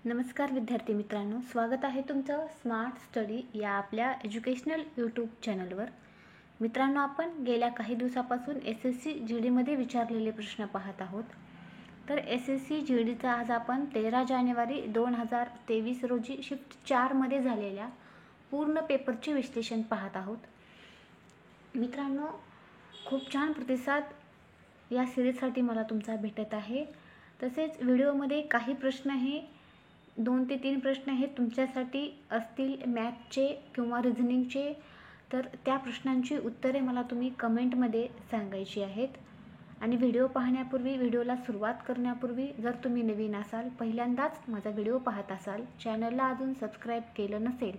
नमस्कार विद्यार्थी मित्रांनो, स्वागत आहे तुमचं स्मार्ट स्टडी या आपल्या एज्युकेशनल यूट्यूब चॅनलवर. मित्रांनो, आपण गेल्या काही दिवसापासून SSC GDमध्ये विचारलेले प्रश्न पाहत आहोत. तर SSC GDचा आज आपण 13 जानेवारी 2023 रोजी शिफ्ट 4 मध्ये झालेल्या पूर्ण पेपरचे विश्लेषण पाहत आहोत. मित्रांनो, खूप छान प्रतिसाद या सिरीजसाठी मला तुमचा भेटत आहे. तसेच व्हिडिओमध्ये काही प्रश्न हे 2 ते 3 प्रश्न हे तुमच्यासाठी असतील मॅथचे किंवा रिझनिंगचे. तर त्या प्रश्नांची उत्तरे मला तुम्ही कमेंटमध्ये सांगायची आहेत. आणि व्हिडिओ पाहण्यापूर्वी, व्हिडिओला सुरुवात करण्यापूर्वी जर तुम्ही नवीन असाल, पहिल्यांदाच माझा व्हिडिओ पाहत असाल, चॅनलला अजून सबस्क्राईब केलं नसेल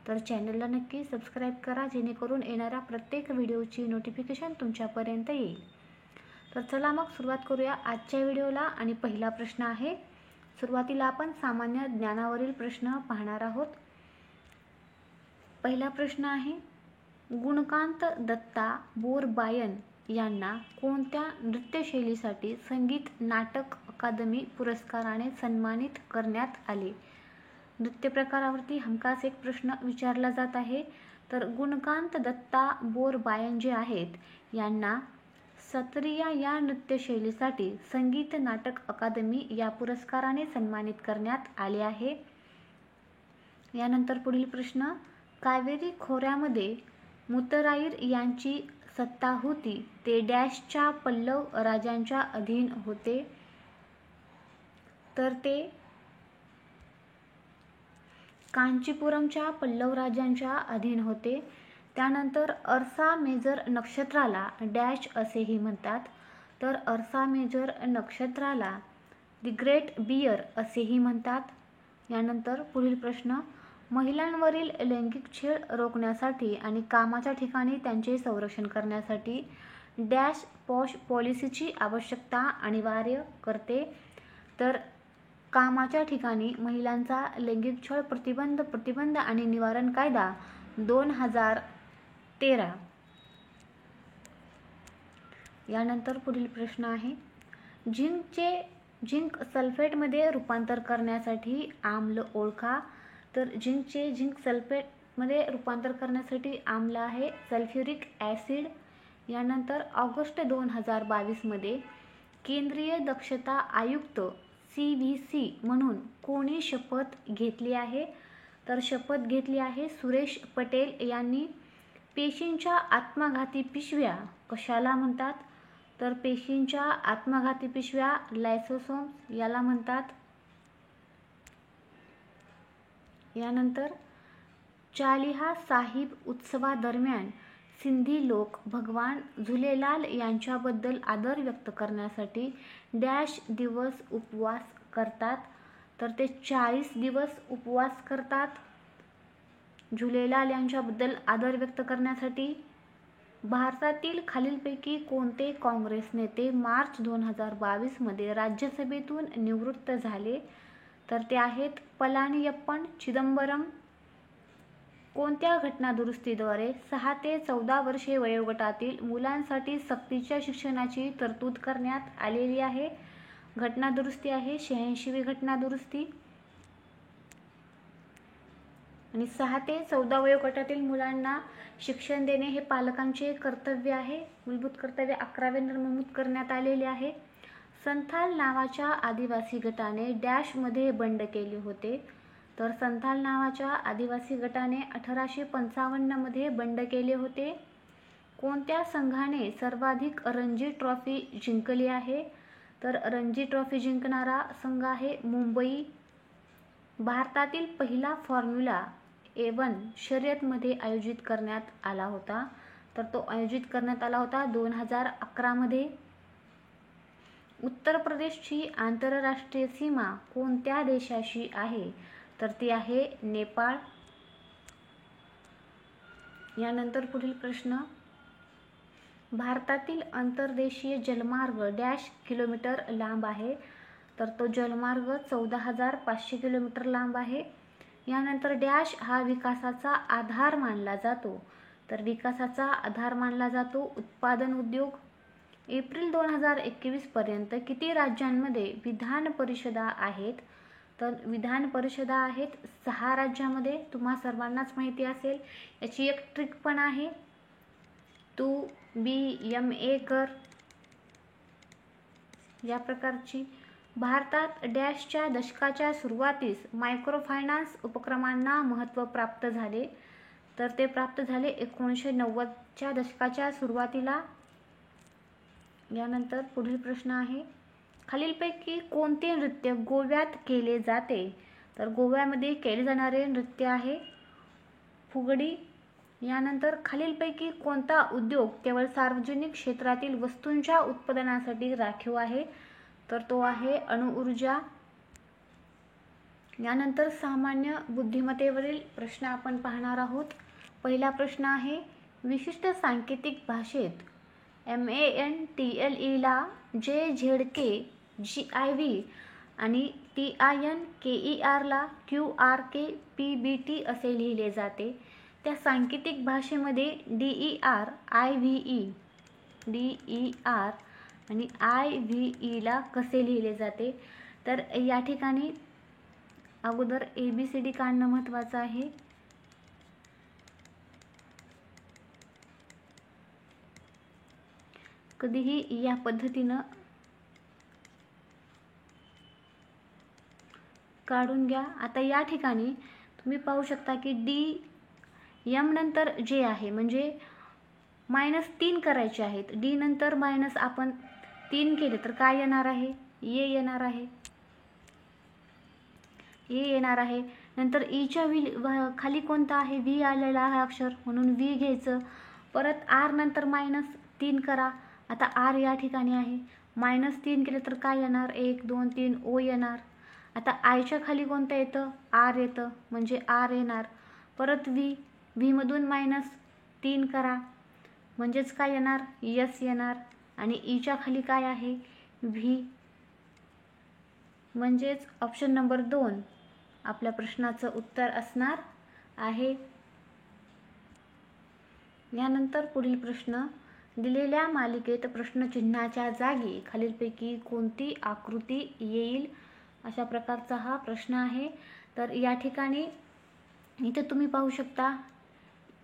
तर चॅनलला नक्की सबस्क्राईब करा, जेणेकरून येणाऱ्या प्रत्येक व्हिडिओची नोटिफिकेशन तुमच्यापर्यंत येईल. तर चला मग सुरुवात करूया आजच्या व्हिडिओला. आणि पहिला प्रश्न आहे, सुरुवातीला आपण सामान्य ज्ञानावरील प्रश्न पाहणार आहोत. पहिला प्रश्न आहे, गुणकांत दत्ता बोरबायन यांना कोणत्या नृत्यशैलीसाठी संगीत नाटक अकादमी पुरस्काराने सन्मानित करण्यात आले? नृत्य प्रकारावरती हमखास एक प्रश्न विचारला जात आहे. तर गुणकांत दत्ता बोरबायन जे आहेत यांना सत्रिया या नृत्यशैलीसाठी संगीत नाटक अकादमी या पुरस्काराने सन्मानित करण्यात आले आहे. यानंतर पुढील प्रश्न, कावेरी खोऱ्यामध्ये मुत्तराईर यांची सत्ता होती ते डॅशच्या पल्लव राजांच्या अधीन होते? तर ते कांचीपुरमच्या पल्लव राजांच्या अधीन होते. त्यानंतर अर्सा मेजर नक्षत्राला डॅश असेही म्हणतात. तर अर्सा मेजर नक्षत्राला द ग्रेट बियर असेही म्हणतात. यानंतर पुढील प्रश्न, महिलांवरील लैंगिक छळ रोखण्यासाठी आणि कामाच्या ठिकाणी त्यांचे संरक्षण करण्यासाठी डॅश पॉलिसीची आवश्यकता अनिवार्य करते? तर कामाच्या ठिकाणी महिलांचा लैंगिक छळ प्रतिबंध आणि निवारण कायदा 2013. यानंतर पुढील प्रश्न आहे, झिंक सल्फेटमध्ये रूपांतर करण्यासाठी आम्ल ओळखा. तर झिंक सल्फेटमध्ये रूपांतर करण्यासाठी आम्ल आहे सल्फ्युरिक ॲसिड. यानंतर ऑगस्ट 2022 मध्ये केंद्रीय दक्षता आयुक्त CVC म्हणून कोणी शपथ घेतली आहे? तर शपथ घेतली आहे सुरेश पटेल यांनी. पेशींच्या आत्मघाती पिशव्या कशाला म्हणतात? तर पेशींच्या आत्मघाती पिशव्या लायसोसोम्स याला म्हणतात. यानंतर चालिहा साहिब उत्सवादरम्यान सिंधी लोक भगवान झुलेलाल यांच्याबद्दल आदर व्यक्त करण्यासाठी डॅश दिवस उपवास करतात? तर ते 40 दिवस उपवास करतात झुलेलाल यांच्याबद्दल आदर व्यक्त करण्यासाठी. भारतातील खालीलपैकी कोणते काँग्रेस नेते मार्च 2022 मध्ये राज्यसभेतून निवृत्त झाले? तर ते आहेत पलानियप्पन चिदंबरम. कोणत्या घटनादुरुस्तीद्वारे 6 ते 14 वर्षे वयोगटातील मुलांसाठी सक्तीच्या शिक्षणाची तरतूद करण्यात आलेली आहे? घटनादुरुस्ती आहे 86वी घटनादुरुस्ती. आणि 6 ते 14 वयोगटातील मुलांना शिक्षण देणे हे पालकांचे कर्तव्य आहे. मूलभूत कर्तव्य 11वे नमूद करण्यात आलेले आहे. संथाल नावाच्या आदिवासी गटाने डॅशमध्ये बंड केले होते? तर संथाल नावाच्या आदिवासी गटाने 1855 मध्ये बंड केले होते. कोणत्या संघाने सर्वाधिक रणजी ट्रॉफी जिंकली आहे? तर रणजी ट्रॉफी जिंकणारा संघ आहे मुंबई. भारतातील पहिला फॉर्म्युला A1 शर्यतमध्ये आयोजित करण्यात आला होता? तर तो आयोजित करण्यात आला होता 2011 मध्ये. उत्तर प्रदेशची आंतरराष्ट्रीय सीमा कोणत्या देशाशी आहे? तर ती आहे नेपाळ. यानंतर पुढील प्रश्न, भारतातील अंतर्देशीय जलमार्ग डॅश किलोमीटर लांब आहे? तर तो जलमार्ग 14,500 किलोमीटर लांब आहे. यानंतर डॅश हा विकासाचा आधार मानला जातो? तर विकासाचा आधार मानला जातो उत्पादन उद्योग. एप्रिल 2021 पर्यंत किती राज्यांमध्ये विधान परिषदा आहेत? तर विधान परिषदा आहेत 6 राज्यामध्ये, तुम्हा सर्वांनाच माहिती असेल. याची एक ट्रिक पण आहे, तू BMA कर या प्रकारची. भारतात डॅशच्या दशकाच्या सुरुवातीस मायक्रोफायनान्स उपक्रमांना महत्त्व प्राप्त झाले. तर ते प्राप्त झाले 1990च्या दशकाच्या सुरुवातीला. यानंतर पुढील प्रश्न आहे, खालीलपैकी कोणते नृत्य गोव्यात केले जाते? तर गोव्यामध्ये केले जाणारे नृत्य आहे फुगडी. यानंतर खालीलपैकी कोणता उद्योग केवळ सार्वजनिक क्षेत्रातील वस्तूंच्या उत्पादनासाठी राखीव आहे? तर तो आहे अणुऊर्जा. यानंतर सामान्य बुद्धिमत्तेवरील प्रश्न आपण पाहणार आहोत. पहिला प्रश्न आहे, विशिष्ट सांकेतिक भाषेत MANTLE ला JZK GIV आणि TINKER ला QRK PBT असे लिहिले जाते. त्या सांकेतिक भाषेमध्ये DER आणि IVE ला कसे लिहिले जाते? तर या ठिकाणी अगोदर ABCD काढणं महत्त्वाचं आहे. कधीही या पद्धतीनं काढून घ्या. आता या ठिकाणी तुम्ही पाहू शकता की DM नंतर J आहे, म्हणजे -3 करायचे आहेत. D नंतर मायनस आपण 3 केले तर काय येणार आहे? A येणार आहे. A येणार आहे. नंतर Eच्या खाली कोणता आहे? V आलेला आहे अक्षर, म्हणून V घ्यायचं. परत R नंतर -3 करा. आता R या ठिकाणी आहे, -3 केले तर काय येणार? 1 2 3 O येणार. आता आयच्या खाली कोणतं येतं? R येतं, म्हणजे R येणार. परत V मधून -3 करा, म्हणजेच काय येणार? S येणार. आणि Eच्या खाली काय आहे? V, म्हणजेच ऑप्शन नंबर 2 आपल्या प्रश्नाचं उत्तर असणार आहे. यानंतर पुढील प्रश्न, दिलेल्या मालिकेत प्रश्नचिन्हाच्या जागी खालीलपैकी कोणती आकृती येईल? अशा प्रकारचा हा प्रश्न आहे. तर या ठिकाणी इथे तुम्ही पाहू शकता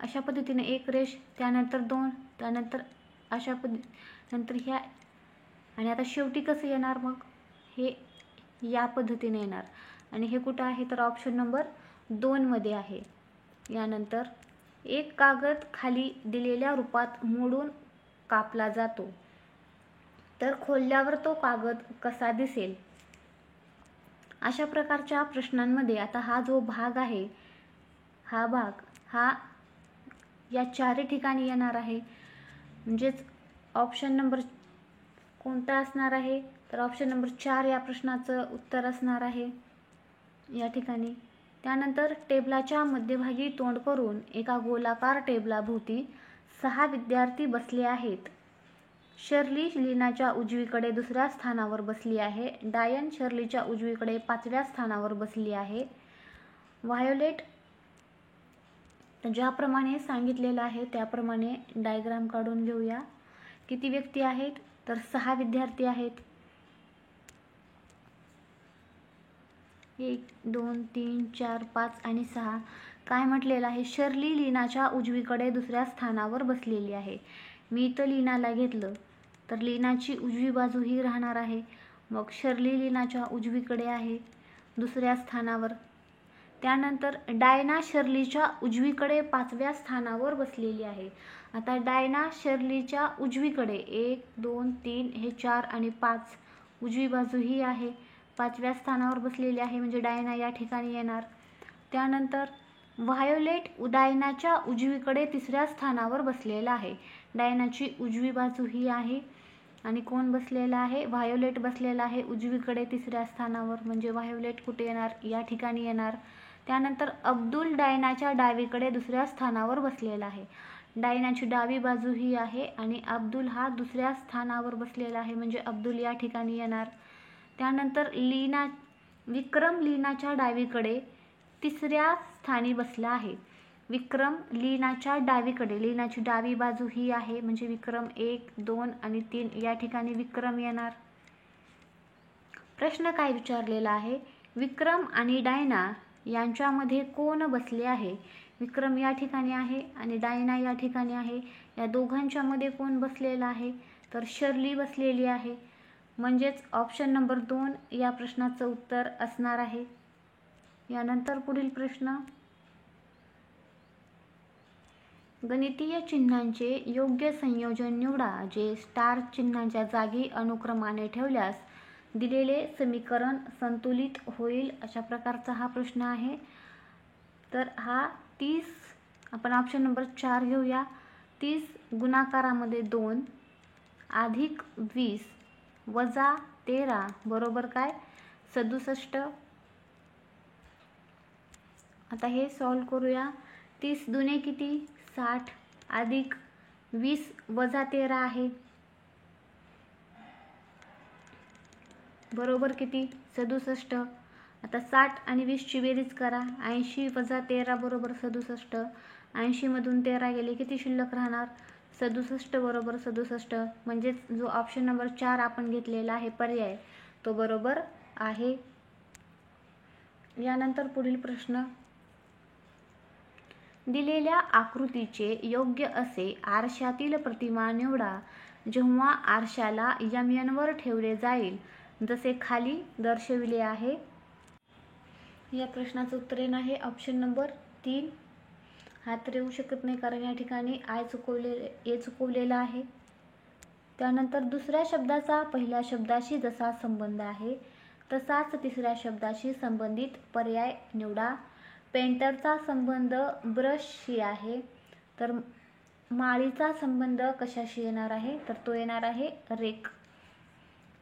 अशा पद्धतीने एक रेष, त्यानंतर 2, त्यानंतर अशा नंतर ह्या, आणि आता शेवटी कसं येणार? मग हे या पद्धतीने येणार. आणि हे कुठं आहे? तर ऑप्शन नंबर 2 मध्ये आहे. यानंतर एक कागद खाली दिलेल्या रूपात मोडून कापला जातो, तर खोलल्यावर तो कागद कसा दिसेल? अशा प्रकारच्या प्रश्नांमध्ये आता हा जो भाग आहे, हा भाग हा या 4 ठिकाणी येणार आहे. म्हणजेच ऑप्शन नंबर कोणता असणार आहे? तर ऑप्शन नंबर 4 या प्रश्नाचं उत्तर असणार आहे या ठिकाणी. त्यानंतर टेबलाच्या मध्यभागी तोंड करून एका गोलाकार टेबलाभोवती 6 विद्यार्थी बसले आहेत. शर्ली लीनाच्या उजवीकडे 2ऱ्या स्थानावर बसली आहे. डायन शर्लीच्या उजवीकडे 5व्या स्थानावर बसली आहे. व्हायोलेट ज्याप्रमाणे सांगितलेलं आहे त्याप्रमाणे डायग्राम काढून घेऊया. किती व्यक्ती आहेत? तर 6 विद्यार्थी आहेत. 1 2 3 4 5 आणि 6. काय म्हटलेलं आहे? शर्ली लीनाच्या उजवीकडे 2ऱ्या स्थानावर बसलेली आहे. मी इथं लीनाला घेतलं तर लीनाची उजवी बाजू ही राहणार आहे. मग शर्ली लीनाच्या उजवीकडे आहे 2ऱ्या स्थानावर. त्यानंतर डायना शर्लीच्या उजवीकडे 5व्या स्थानावर बसलेली आहे. आता डायना शर्लीच्या उजवीकडे 1 2 3 हे 4 आणि 5 उजवी बाजू ही आहे, 5व्या स्थानावर बसलेली आहे, म्हणजे डायना या ठिकाणी येणार. त्यानंतर व्हायोलेट डायनाच्या उजवीकडे 3ऱ्या स्थानावर बसलेला आहे. डायनाची उजवी बाजू ही आहे आणि कोण बसलेला आहे? व्हायोलेट बसलेला आहे उजवीकडे 3ऱ्या स्थानावर, म्हणजे व्हायोलेट कुठे येणार? या ठिकाणी येणार. त्यानंतर अब्दुल डायनाच्या डावीकडे 2ऱ्या स्थानावर बसलेला आहे. डायनाची डावी बाजू ही आहे आणि अब्दुल हा 2ऱ्या स्थानावर बसलेला आहे, म्हणजे अब्दुल या ठिकाणी येणार. त्यानंतर विक्रम लीनाच्या डावीकडे 3ऱ्या स्थानी बसला आहे. विक्रम लीनाच्या डावीकडे, लीनाची डावी बाजू ही आहे, म्हणजे विक्रम 1 2 आणि 3 या ठिकाणी विक्रम येणार. प्रश्न काय विचारलेला आहे? विक्रम आणि डायना यांच्यामध्ये कोण बसले आहे? विक्रम या ठिकाणी आहे आणि डायना या ठिकाणी आहे. या दोघांच्या मध्ये कोण बसलेला आहे? तर शर्ली बसलेली आहे. म्हणजेच ऑप्शन नंबर 2 या प्रश्नाचं उत्तर असणार आहे. यानंतर पुढील प्रश्न, गणितीय चिन्हांचे योग्य संयोजन निवडा जे स्टार चिन्हांच्या जागी अनुक्रमाने ठेवल्यास दिलेले समीकरण संतुलित होईल. अशा प्रकारचा हा प्रश्न आहे. तर हा 30, आपण ऑप्शन नंबर 4 घेऊया. 30 गुणाकारामध्ये 2 अधिक 20 वजा 13 बरोबर काय? 67. आता हे सॉल्व करूया. 30 दुने किती? 60 अधिक 20 वजा 13 आहे बरोबर किती? 67. आता 60 आणि 20 ची बेरीज करा. 80 वजा 13 बरोबर 67. 80 मधून 13 गेले किती शिल्लक राहणार? 67 बरोबर 67. म्हणजेच जो ऑप्शन नंबर 4 आपण घेतलेला आहे पर्याय तो बरोबर आहे. यानंतर पुढील प्रश्न, दिलेल्या आकृतीचे योग्य असे आरशातील प्रतिमा निवडा जेव्हा आरशाला MN वर ठेवले जाईल जसे खाली दर्शविले आहे. या प्रश्नाचं उत्तर येणार आहे ऑप्शन नंबर 3. हा तर येऊ शकत नाही कारण या ठिकाणी ए चुकवलेला आहे. त्यानंतर दुसऱ्या शब्दाचा पहिल्या शब्दाशी जसा संबंध आहे तसाच तिसऱ्या शब्दाशी संबंधित पर्याय निवडा. पेंटरचा संबंध ब्रशशी आहे, तर माळीचा संबंध कशाशी येणार आहे? तर तो येणार आहे रेक.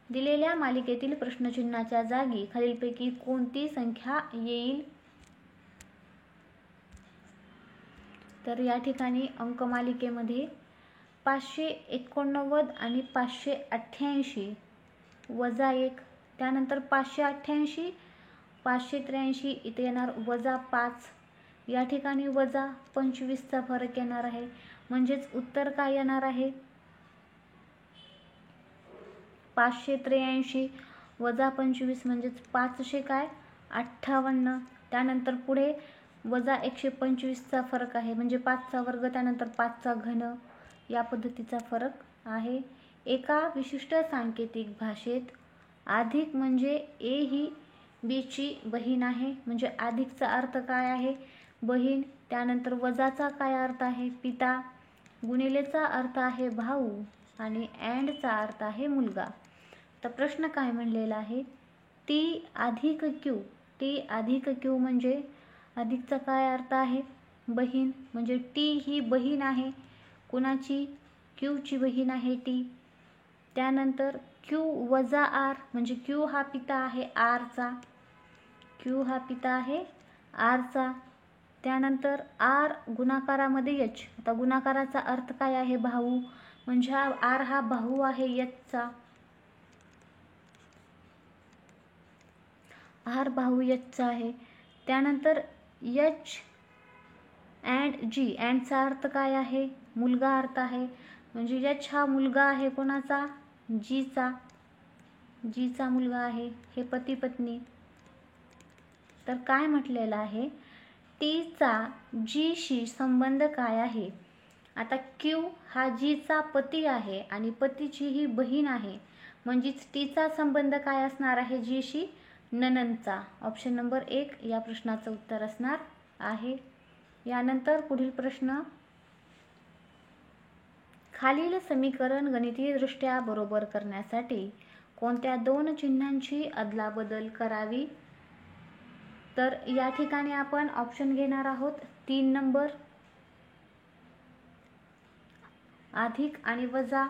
दिलेल्या मालिकेतील प्रश्नचिन्हाच्या जागी खालीलपैकी कोणती संख्या येईल? तर या ठिकाणी अंकमालिकेमध्ये 589 आणि 588 वजा 1, त्यानंतर 588 583 इथे येणार वजा 5, या ठिकाणी वजा 25चा फरक येणार आहे. म्हणजेच उत्तर काय येणार आहे? 583 वजा 25 म्हणजेच 500 काय? 58. त्यानंतर पुढे वजा 125चा फरक आहे म्हणजे 5चा वर्ग त्यानंतर 5चा घन या पद्धतीचा फरक आहे. एका विशिष्ट सांकेतिक भाषेत अधिक म्हणजे ए ही बी ची बहीण आहे, म्हणजे अधिकचा अर्थ काय आहे? बहीण. त्यानंतर वजाचा काय अर्थ आहे? पिता. गुणिलेचा अर्थ आहे भाऊ आणि अँडचा अर्थ आहे मुलगा. तर प्रश्न काय म्हणलेला आहे? टी अधिक क्यू. टी अधिक क्यू म्हणजे अधिकचा काय अर्थ आहे? बहीण. म्हणजे टी ही बहीण आहे. कुणाची? क्यूची बहीण आहे टी. त्यानंतर क्यू वजा आर म्हणजे क्यू हा पिता आहे आरचा. क्यू हा पिता आहे आरचा. त्यानंतर आर गुणाकारामध्ये एच. आता गुणाकाराचा अर्थ काय आहे? भाऊ. म्हणजे आर हा भाऊ आहे एचचा. आर भाऊ एचचा आहे. त्यानंतर एच अँड जी. अँडचा अर्थ काय आहे? मुलगा अर्थ आहे. म्हणजे एच हा मुलगा आहे कोणाचा? जीचा. जीचा मुलगा आहे. हे पती पत्नी. तर काय म्हटलेलं आहे? टीचा जीशी संबंध काय आहे? आता क्यू हा जीचा पती आहे आणि पतीची ही बहीण आहे, म्हणजेच टीचा संबंध काय असणार आहे जीशी? नणंदचा. ऑप्शन नंबर 1 या प्रश्नाचं उत्तर असणार आहे. यानंतर पुढील प्रश्न, खालील समीकरण गणितीयदृष्ट्या बरोबर करण्यासाठी कोणत्या 2 चिन्हांची अदलाबदल करावी? तर या ठिकाणी आपण ऑप्शन घेणार आहोत 3 नंबर, अधिक आणि वजा.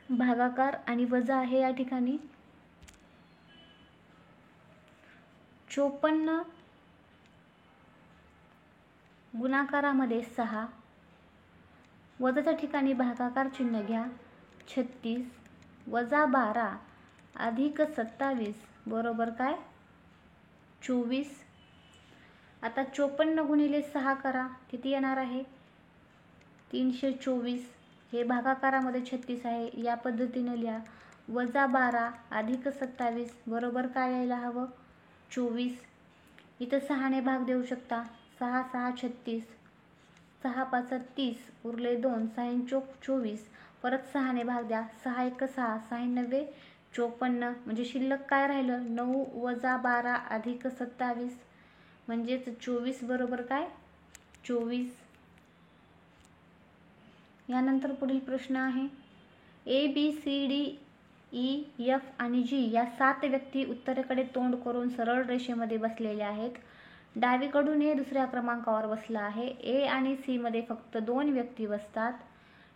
भागाकार आणि वजा आहे या ठिकाणी. 54 गुणाकारामध्ये 6, वजाच्या ठिकाणी भागाकार चिन्ह घ्या. 36 वजा 12 अधिक 27 बरोबर काय? 24. आता 54 गुणिले 6 करा, किती येणार आहे? 324. हे भागाकारामध्ये 36 आहे, या पद्धतीने लिहा. -12 अधिक 27 बरोबर काय यायला हवं? 24. इथं 6ने भाग देऊ शकता. 6 6 36, 6 5 30, उरले 2, 6 चोक 24. परत 6ने भाग द्या. 6 1 6, 6 9 54. म्हणजे शिल्लक काय राहिलं? 9 - 12 अधिक 27 म्हणजेच 24 बरोबर काय? 24. यानंतर पुढील प्रश्न आहे. ABCDEF आणि G या 7 व्यक्ती उत्तरेकडे तोंड करून सरळ रेषेमध्ये बसलेल्या आहेत. डावीकडून A दुसऱ्या क्रमांकावर बसला आहे. A आणि C मध्ये फक्त 2 व्यक्ती बसतात.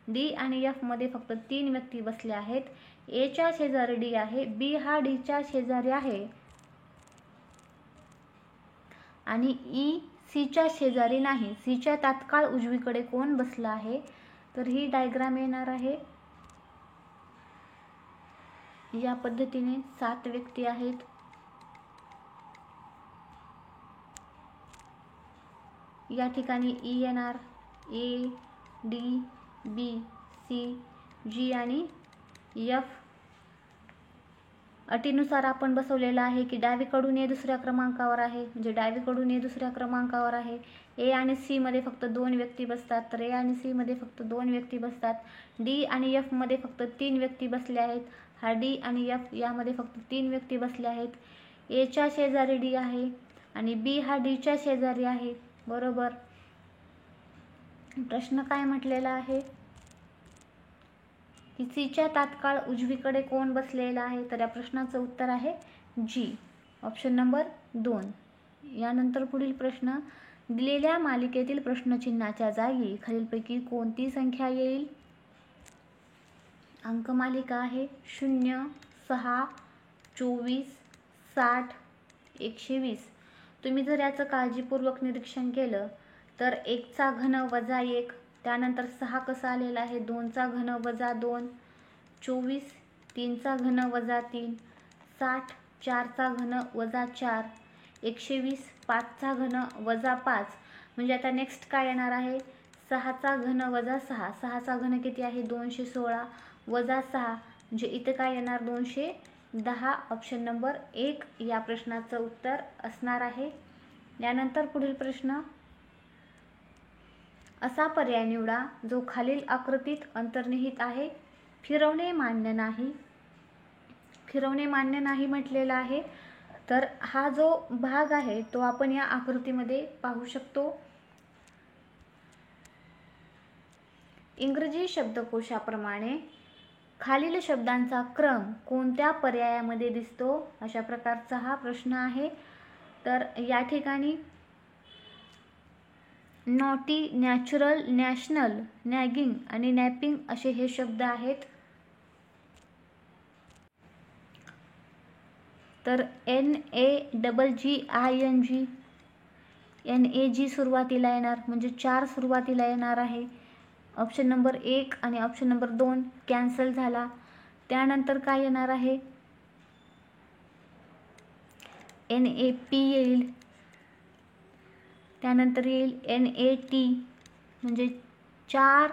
D आणि F मध्ये फक्त 3 व्यक्ती बसल्या आहेत. A च्या शेजारी D आहे, B हा D च्या शेजारी आहे आणि E C च्या शेजारी नाही. C च्या तात्काळ उजवीकडे कोण बसला आहे? तर ही डायग्राम येणार आहे. या पद्धतीने 7 व्यक्ती आहेत. या ठिकाणी E येणार, A, D, B, C, G आणि F. अटीनुसार आपण बसवलेला आहे की डावीकडून A दुसऱ्या क्रमांकावर आहे, म्हणजे डावीकडून A दुसऱ्या क्रमांकावर आहे. A आणि C मध्ये फक्त 2 व्यक्ती बसतात, तर A आणि C मध्ये फक्त 2 व्यक्ती बसतात. D आणि F मध्ये फक्त 3 व्यक्ती बसल्या आहेत. हा D आणि F यामध्ये फक्त 3 व्यक्ती बसल्या आहेत. A च्या शेजारी D आहे आणि B हा D च्या शेजारी आहे. बरोबर. प्रश्न काय म्हटलेला आहे की C च्या तात्काळ उजवीकडे कोण बसलेला आहे? तर या प्रश्नाचं उत्तर आहे G, ऑप्शन नंबर 2. यानंतर पुढील प्रश्न. दिलेल्या मालिकेतील प्रश्नचिन्हाच्या जागी खालीलपैकी कोणती संख्या येईल? अंकमालिका आहे 0, 6, 24, 60, 120. तुम्ही जर याचं काळजीपूर्वक निरीक्षण केलं तर 1 चा घन वजा 1, त्यानंतर 6 कसा आलेला आहे? 2 चा घन वजा 2, 24 3 चा घन वजा 3, 60 4 चा घन वजा 4, 120 5 चा घन वजा 5. म्हणजे आता नेक्स्ट काय येणार आहे? 6 चा घन वजा 6. 6 चा घन किती आहे? 216 वजा 6 म्हणजे इथे काय येणार? 210, ऑप्शन नंबर 1 या प्रश्नाचं उत्तर असणार आहे. यानंतर पुढील प्रश्न. असा पर्याय निवडा जो खालील आकृतीत अंतर्निहित आहे. फिरवणे मान्य नाही. फिरवणे मान्य नाही म्हटलेला आहे, तर हा जो भाग आहे तो आपण या आकृतीमध्ये पाहू शकतो. इंग्रजी शब्दकोशाप्रमाणे खालील शब्दांचा क्रम कोणत्या पर्यायामध्ये दिसतो? अशा प्रकारचा हा प्रश्न आहे. तर या ठिकाणी नॉटी, नॅचरल, नॅशनल, नॅगिंग आणि नॅपिंग असे हे शब्द आहेत. तर NAGGING, NAG सुरुवातीला येणार, म्हणजे 4 सुरुवातीला येणार आहे. ऑप्शन नंबर 1 आणि ऑप्शन नंबर 2 कॅन्सल झाला. त्यानंतर काय येणार आहे? NAP येईल. त्यानंतर येईल NAT, म्हणजे 4,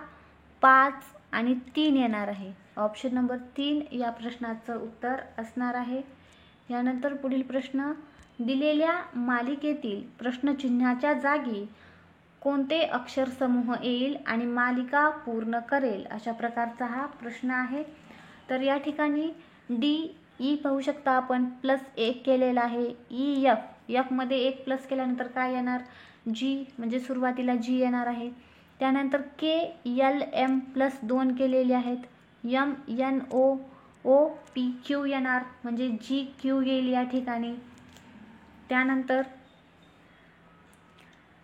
5 आणि 3 येणार आहे. ऑप्शन नंबर 3 या प्रश्नाचं उत्तर असणार आहे. यानंतर पुढील प्रश्न. दिलेल्या मालिकेतील प्रश्नचिन्हाच्या जागी कोणते अक्षरसमूह येईल आणि मालिका पूर्ण करेल? अशा प्रकारचा हा प्रश्न आहे. तर या ठिकाणी DE पाहू शकता आपण, +1 केलेला आहे. EF, F मध्ये 1 प्लस केल्यानंतर काय येणार? G, म्हणजे सुरुवातीला G येणार आहे. त्यानंतर KLM +2 केलेले आहेत. MNOOPQ येणार, म्हणजे GQ येईल या ठिकाणी. त्यानंतर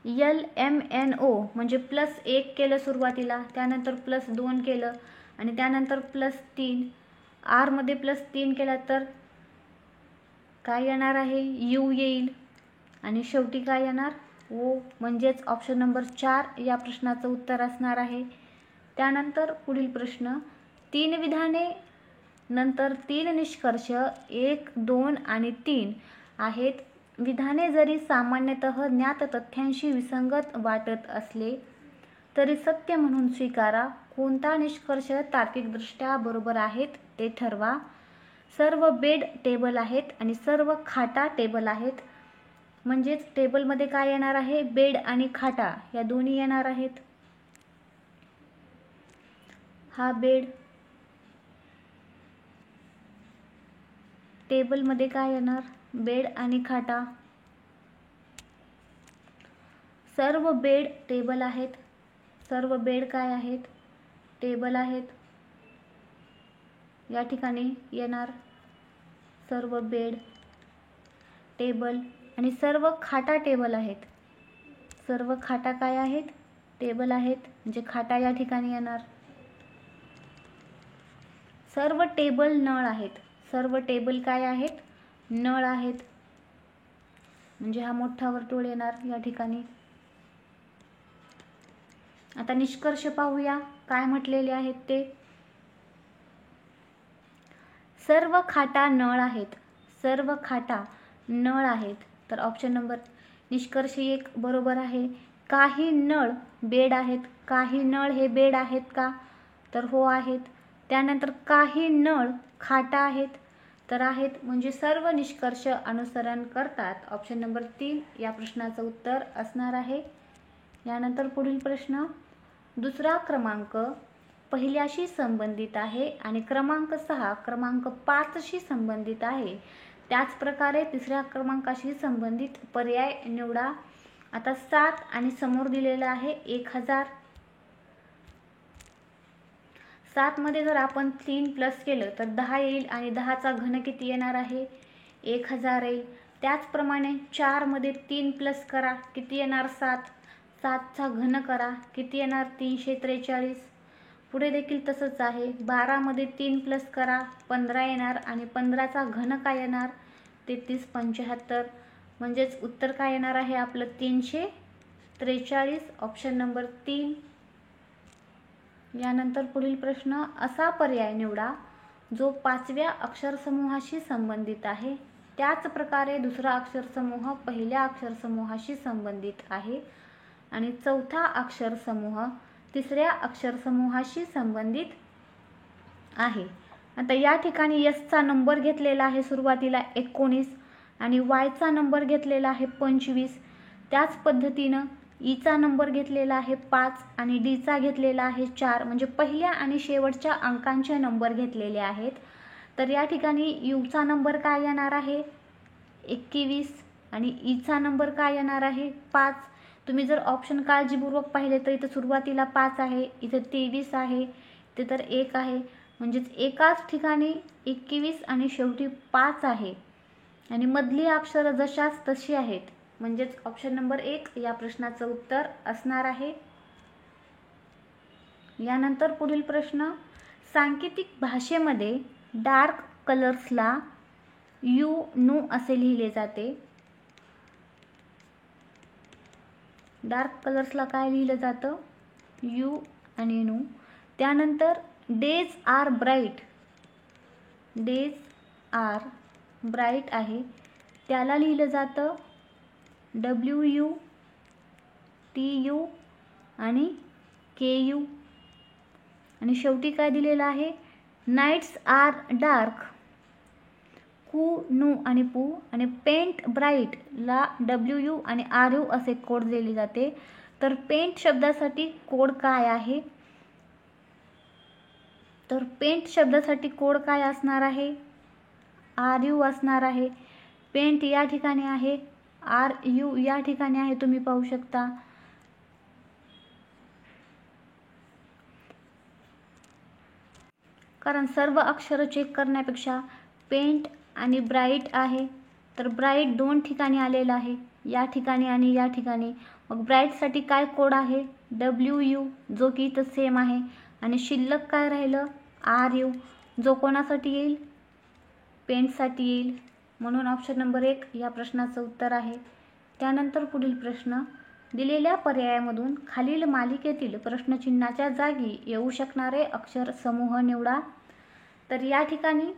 LMNO, म्हणजे +1 केलं सुरुवातीला, त्यानंतर +2 केलं आणि त्यानंतर +3. R मध्ये +3 केला तर काय येणार आहे? U येईल आणि शेवटी काय येणार? O, म्हणजेच ऑप्शन नंबर 4 या प्रश्नाचं उत्तर असणार आहे. त्यानंतर पुढील प्रश्न. 3 विधाने नंतर 3 निष्कर्ष 1, 2 आणि 3 आहेत. विधाने जरी सामान्यतः ज्ञात तथ्यांशी विसंगत वाटत असले तरी सत्य म्हणून स्वीकारा. कोणता निष्कर्ष तार्किकदृष्ट्या बरोबर आहेत ते ठरवा. सर्व बेड टेबल आहेत आणि सर्व खाटा टेबल आहेत. म्हणजेच टेबलमध्ये काय येणार आहे, बेड आणि खाटा या दोन्ही येणार आहेत. हा बेड, टेबलमध्ये काय येणार, बेड आणि खाटा. सर्व बेड टेबल आहेत. सर्व बेड काय आहेत, टेबल आहेत. या ठिकाणी येणार सर्व बेड टेबल आणि सर्व खाटा टेबल आहेत. सर्व खाटा काय आहेत, टेबल आहेत, म्हणजे खाटा या ठिकाणी येणार. सर्व टेबल नळ आहेत. सर्व टेबल काय आहेत, नळ आहेत, म्हणजे हा मोठा वर्तुळ येणार या ठिकाणी. आता निष्कर्ष पाहूया काय म्हटलेले आहेत ते. सर्व खाटा नळ आहेत. सर्व खाटा नळ आहेत. तर ऑप्शन नंबर निष्कर्ष 1 बरोबर आहे. काही नळ बेड आहेत. काही नळ हे बेड आहेत का, तर हो आहेत. त्यानंतर काही नळ खाटा आहेत, तर आहेत, म्हणजे सर्व निष्कर्ष अनुसरण करतात. ऑप्शन नंबर 3 या प्रश्नाचं उत्तर असणार आहे. यानंतर पुढील प्रश्न, दुसरा क्रमांक पहिल्याशी संबंधित आहे आणि क्रमांक 6 क्रमांक 5शी संबंधित आहे. त्याच प्रकारे तिसऱ्या क्रमांकाशी संबंधित पर्याय निवडा. आता 7 आणि समोर दिलेला आहे 1000. 7 मध्ये जर आपण 3 प्लस केलं तर 10 येईल आणि 10चा घन किती येणार आहे, 1000 येईल. त्याचप्रमाणे 4 मध्ये 3 प्लस करा, किती येणार, 7. 7चा घन करा, किती येणार, 343. पुढे देखील तसंच आहे. 12 मध्ये 3 प्लस करा, 15 येणार आणि 15चा घन काय येणार, 3375. म्हणजेच उत्तर काय येणार आहे आपलं 343. Option number 3. यानंतर पुढील प्रश्न, असा पर्याय निवडा जो 5व्या अक्षरसमूहाशी संबंधित आहे. त्याच प्रकारे दुसरा अक्षरसमूह पहिल्या अक्षरसमूहाशी संबंधित आहे आणि चौथा अक्षरसमूह तिसऱ्या अक्षरसमूहाशी संबंधित आहे. आता या ठिकाणी एसचा नंबर घेतलेला आहे सुरुवातीला 19 आणि वायचा नंबर घेतलेला आहे 25. त्याच पद्धतीनं ईचा नंबर घेतलेला आहे 5 आणि डीचा घेतलेला आहे 4. म्हणजे पहिल्या आणि शेवटच्या अंकांचे नंबर घेतलेले आहेत. तर या ठिकाणी यूचा नंबर काय येणार आहे, 21 आणि ईचा नंबर काय येणार आहे, 5. तुम्ही जर ऑप्शन काळजीपूर्वक पाहिले तर इथं सुरुवातीला 5 आहे, इथं 23 आहे, इथे तर 1 आहे. म्हणजेच एकाच ठिकाणी 21 आणि शेवटी 5 आहे आणि मधली अक्षरं जशाच तशी आहेत. म्हणजेच ऑप्शन नंबर 1 या प्रश्नाचं उत्तर असणार आहे. यानंतर पुढील प्रश्न, सांकेतिक भाषेमध्ये डार्क कलर्सला यू नू असे लिहिले जाते. डार्क कलर्सला काय लिहिलं जातं, यू आणि नू. त्यानंतर days are bright, days are bright आहे, त्याला लिहिलं जातं WU, TU आणि KU. आणि शेवटी काय दिलेलं आहे, नाईट्स आर डार्क, कू नू आणि पू. आणि पेंट ब्राईटला WU आणि RU असे कोड दिले जाते. तर पेंट शब्दासाठी कोड काय आहे, तर पेंट शब्दासाठी कोड काय असणार आहे, RU असणार आहे. पेंट या ठिकाणी आहे, RU या ठिकाणी आहे, तुम्ही पाहू शकता. कारण सर्व अक्षर चेक करण्यापेक्षा पेंट आणि ब्राईट आहे, तर ब्राईट 2 ठिकाणी आलेला आहे, या ठिकाणी आणि या ठिकाणी. मग ब्राईटसाठी काय कोड आहे, WU, जो की इथं सेम आहे. आणि शिल्लक काय राहिलं, RU, जो कोणासाठी येईल, पेंटसाठी येईल. म्हणून ऑप्शन नंबर 1 या प्रश्नाचं उत्तर आहे. त्यानंतर पुढील प्रश्न, दिलेल्या पर्यायामधून खालील मालिकेतील प्रश्नचिन्हाच्या जागी येऊ शकणारे अक्षर समूह निवडा. तर या ठिकाणी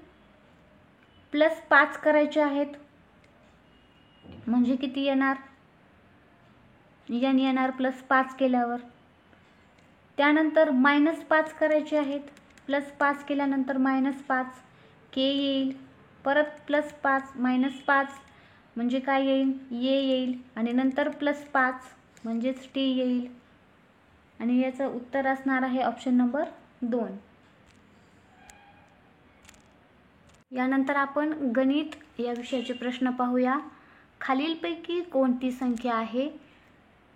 +5 करायचे आहेत, म्हणजे किती येणार, n येणार +5 केल्यावर. त्यानंतर -5 करायचे आहेत. +5 केल्यानंतर -5 के येईल, परत +5 -5 म्हणजे काय येईल, ये येईल, आणि नंतर +5 म्हणजेच टी येईल. आणि याचं उत्तर असणार आहे ऑप्शन नंबर 2. यानंतर आपण गणित या विषयाचे प्रश्न पाहूया. खालीलपैकी कोणती संख्या आहे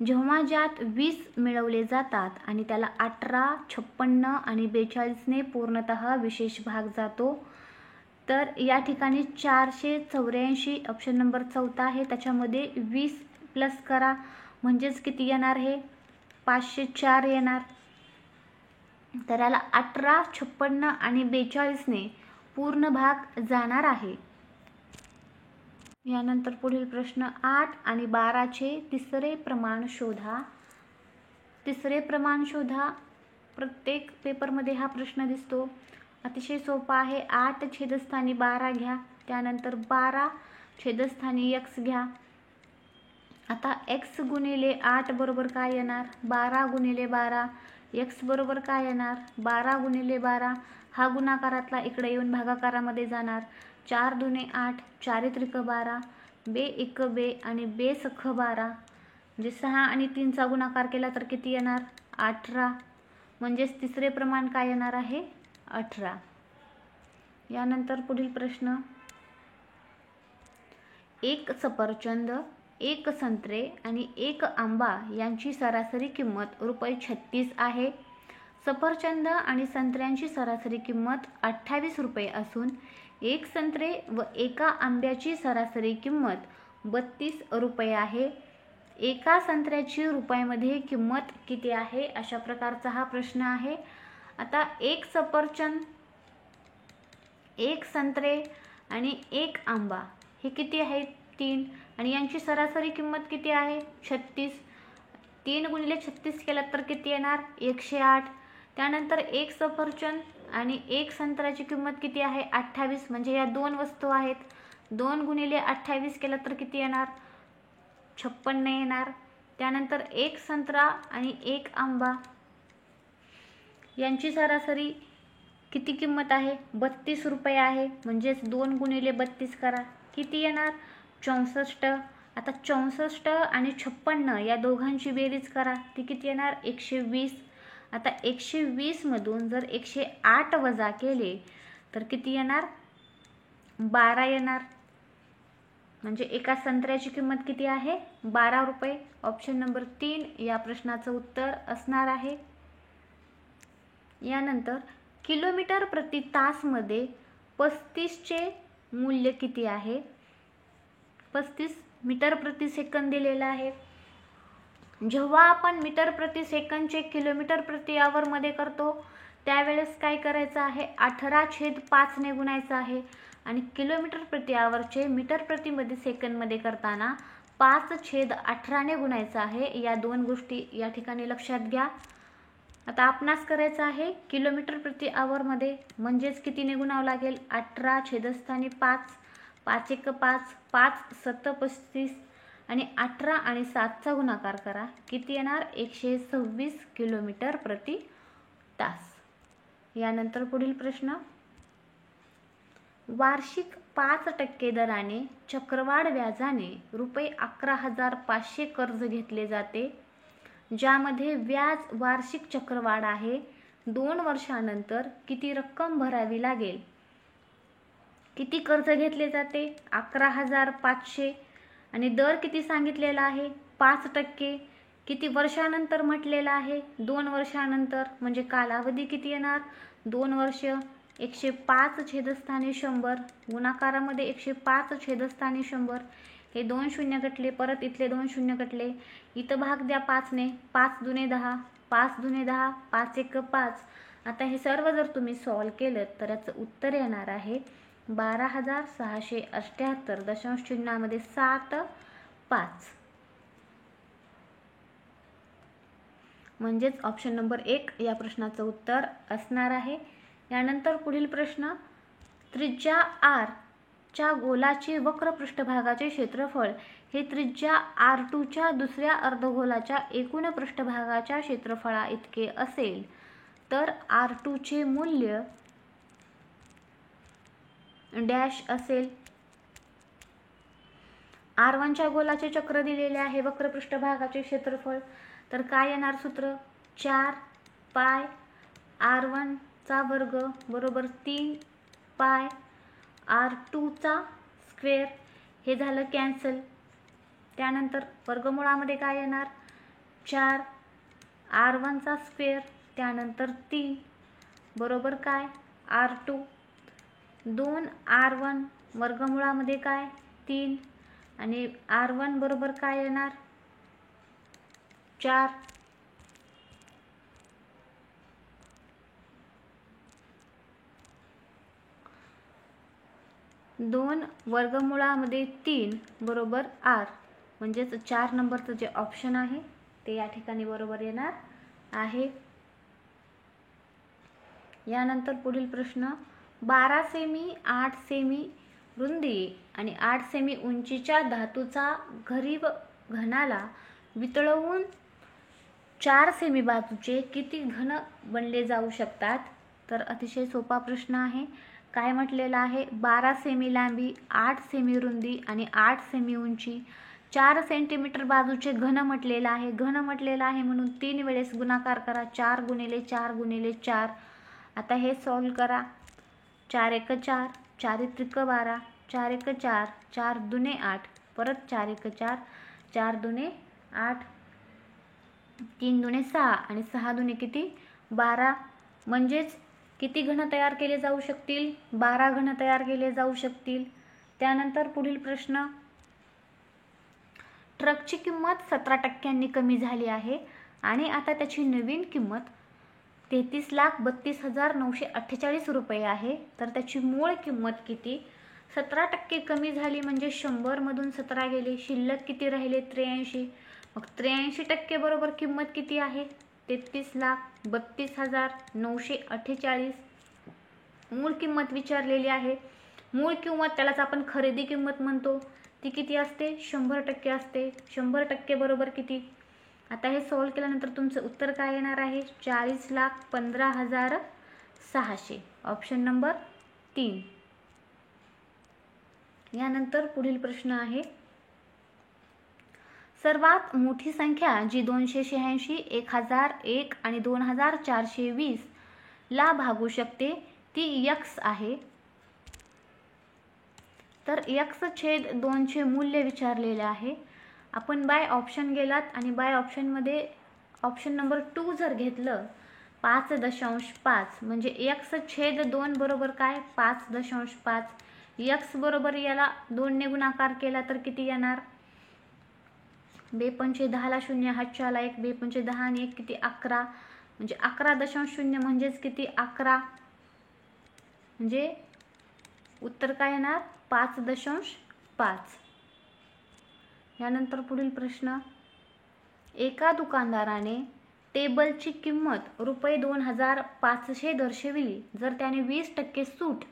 जेव्हा ज्यात 20 मिळवले जातात आणि त्याला 18, 56 आणि 42ने पूर्णतः विशेष भाग जातो? तर या ठिकाणी 484 ऑप्शन नंबर 4 आहे. त्याच्यामध्ये 20 प्लस करा म्हणजेच किती येणार, हे 504 येणार. तर याला 18, 56 आणि 42ने पूर्ण भाग जाणार आहे. यानंतर पुढील प्रश्न 8 आणि 12चे तिसरे प्रमाण शोधा. तिसरे प्रमाण शोधा. प्रत्येक पेपरमध्ये हा प्रश्न दिसतो. अतिशय सोपा आहे. 8 छेदस्थानी 12 घ्या, त्यानंतर 12 छेदस्थानी x घ्या. आता x गुणिले 8 बरोबर काय येणार, 12 गुणिले 12. x बरोबर काय येणार, 12 गुणिले 12. हा गुणाकारातला इकडे येऊन भागाकारामध्ये जाणार. 4 दुने 8, 4 त्रिक 12, बे 1 बे आणि बे सख 12. म्हणजे 6 आणि 3चा गुणाकार केला तर किती येणार, 18. म्हणजेच तिसरे प्रमाण काय येणार आहे, 18. यानंतर पुढील प्रश्न, 1 सफरचंद, 1 संत्रे आणि 1 आंबा यांची सरासरी किंमत ₹36 आहे. सफरचंद आणि संत्र्यांची सरासरी किंमत 28 रुपये असून 1 संत्रे व 1 आंब्याची सरासरी किंमत 32 रुपये आहे. एका संत्र्याची रुपयामध्ये किंमत किती आहे, अशा प्रकारचा हा प्रश्न आहे. आता 1 सफरचंद, 1 संत्रे आणि 1 आंबा हे किती आहेत, 3, आणि यांची सरासरी किंमत किती आहे, 36. 3 गुणिले 36 केलं तर किती येणार, 108. त्यानंतर 1 सफरचंद आणि 1 संत्र्याची किंमत किती आहे, 28. म्हणजे या 2 वस्तू आहेत. 2 गुणिले 28 केलं तर किती येणार, 56 येणार. त्यानंतर 1 संत्रा आणि 1 आंबा यांची सरासरी किती किंमत आहे, 32 रुपये आहे. म्हणजेच 2 गुणिले 32 करा, किती येणार, 64. आता 64 आणि 56 या दोघांची बेरीज करा, ती किती येणार, 120. आता 120 मधून जर 108 वजा केले तर किती येणार, 12 येणार. म्हणजे एका संत्र्याची किंमत किती आहे, 12 रुपये. ऑप्शन नंबर 3 या प्रश्नाचं उत्तर असणार आहे. यानंतर किलोमीटर प्रति तास मध्ये 35चे मूल्य किती आहे. 35 मीटर प्रति सेकंद दिलेला आहे. जेव्हा आपण मीटर प्रति सेकंदचे किलोमीटर प्रति आवर मध्ये करतो त्यावेळेस काय करायचं आहे, 18/5 ने गुणायचं आहे. आणि किलोमीटर प्रति आवरचे मीटर प्रति मध्ये सेकंद मध्ये करताना 5/18 ने गुणायचं आहे. या 2 गोष्टी या ठिकाणी लक्षात घ्या. आता आपणास करायचं आहे किलोमीटर प्रति आवर मध्ये, म्हणजेच कितीने गुणावं लागेल, 18 छेदस्थानी 5, 5 1 5, 5 7 35 आणि 18 आणि 7चा गुणाकार करा, किती येणार, 126 किलोमीटर प्रति तास. यानंतर पुढील प्रश्न, वार्षिक 5% दराने चक्रवाढ व्याजाने ₹11,500 कर्ज घेतले जाते, ज्यामध्ये व्याज वार्षिक चक्रवाढ आहे. 2 वर्षानंतर किती रक्कम भरावी लागेल. किती कर्ज घेतले जाते, 11,500 आणि दर किती सांगितलेला आहे, 5%. किती वर्षानंतर म्हटलेला आहे, 2 वर्षानंतर. म्हणजे कालावधी किती येणार, 2 वर्ष. 105 छेदस्थानी 100, गुणाकारामध्ये 105 छेदस्थानी 100. हे 2 शून्य कटले, परत इथले 2 शून्य कटले, इथं भाग द्या 5 ने, 5 दुने 10, 5 दुने 10, 5 1 5. आता हे सर्व जर तुम्ही सॉल्व केलं तर याचं उत्तर येणार आहे 12,678 दशांश चिन्हामध्ये 7,5. म्हणजेच ऑप्शन नंबर 1 या प्रश्नाचं उत्तर असणार आहे. यानंतर पुढील प्रश्न, त्रिज्या r च्या गोलाचे वक्र पृष्ठभागाचे क्षेत्रफळ हे त्रिज्या R2च्या दुसऱ्या अर्धगोलाच्या एकूण पृष्ठभागाच्या क्षेत्रफळा इतके असेल तर R2चे मूल्य डॅश असेल. R1च्या गोलाचे चक्र दिलेले आहे, वक्र पृष्ठभागाचे क्षेत्रफळ, तर काय येणार सूत्र? 4 पाय R1 चा वर्ग बरोबर 3 पाय R2 चा स्क्वेअर. हे झालं कॅन्सल. त्यानंतर वर्गमुळामध्ये काय येणार? 4 R1 चा स्क्वेअर त्यानंतर 3 बरोबर काय? R2. 2 R1 वर्गमुळामध्ये काय? 3 आणि R1 बरोबर काय येणार? 4. दोन वर्गमुळामध्ये 3 बरोबर R, म्हणजेच 4 नंबरचं जे ऑप्शन आहे ते या ठिकाणी बरोबर येणार आहे. यानंतर पुढील प्रश्न, 12 सेमी 8 सेमी रुंदी आणि 8 सेमी उंचीच्या धातूचा घरीव घनाला वितळवून 4 सेमी बाजूचे किती घन बनले जाऊ शकतात? तर अतिशय सोपा प्रश्न आहे. काय म्हटलेलं आहे? 12 सेमी लांबी, 8 सेमी रुंदी आणि 8 सेमी उंची, 4 सेंटीमीटर बाजूचे घन म्हटलेलं आहे. घन म्हटलेलं आहे म्हणून 3 वेळेस गुणाकार करा. 4 गुणिले 4 गुणिले 4. आता हे सॉल्व करा. 4 1 4, 4 त्रिक 12, 4 1 4, 4 दुने 8, परत 4 1 4, 4 दुने 8, 3 दुने 6 आणि 6 दुने किती? 12. म्हणजेच किती घन तयार केले जाऊ शकतील? 12 घन तयार केले जाऊ शकतील. त्यानंतर पुढील प्रश्न, ट्रकची किंमत 17% कमी झाली आहे आणि आता त्याची नवीन किंमत 33,32,948 रुपये आहे. तर त्याची मूळ किंमत किती? 17% कमी झाली म्हणजे 100 मधून 17 गेले, शिल्लक किती राहिले? 83. मग 83% बरोबर किंमत किती आहे? 33,32,948. मूळ किंमत विचारलेली आहे. मूळ किंमत त्यालाच आपण खरेदी किंमत म्हणतो. ती किती असते? 100% असते. 100% बरोबर किती? आता हे सॉल्व केल्यानंतर तुमचं उत्तर काय येणार आहे? 40,15,600. Option number 3. यानंतर पुढील प्रश्न आहे, सर्वात मोठी संख्या जी 286, 1001 आणि 2420 ला भागू शकते ती x आहे. तर x/2 चे मूल्य विचारलेले आहे. आपण बाय ऑप्शन गेलात आणि बाय ऑप्शनमध्ये ऑप्शन नंबर 2 जर घेतलं 5.5 म्हणजे x/2 बरोबर काय? 5.5. x बरोबर याला 2 ने गुणाकार केला तर किती येणार? 2 10 ला 0, हातच्या ला 1, 2 10 आणि 1 किती? 11. म्हणजे 11.0 म्हणजेच किती? 11. म्हणजे उत्तर काय येणार? 5.5. यानंतर पुढील प्रश्न, एका दुकानदाराने टेबलची किंमत ₹2,500 दर्शविली जर त्याने 20% सूट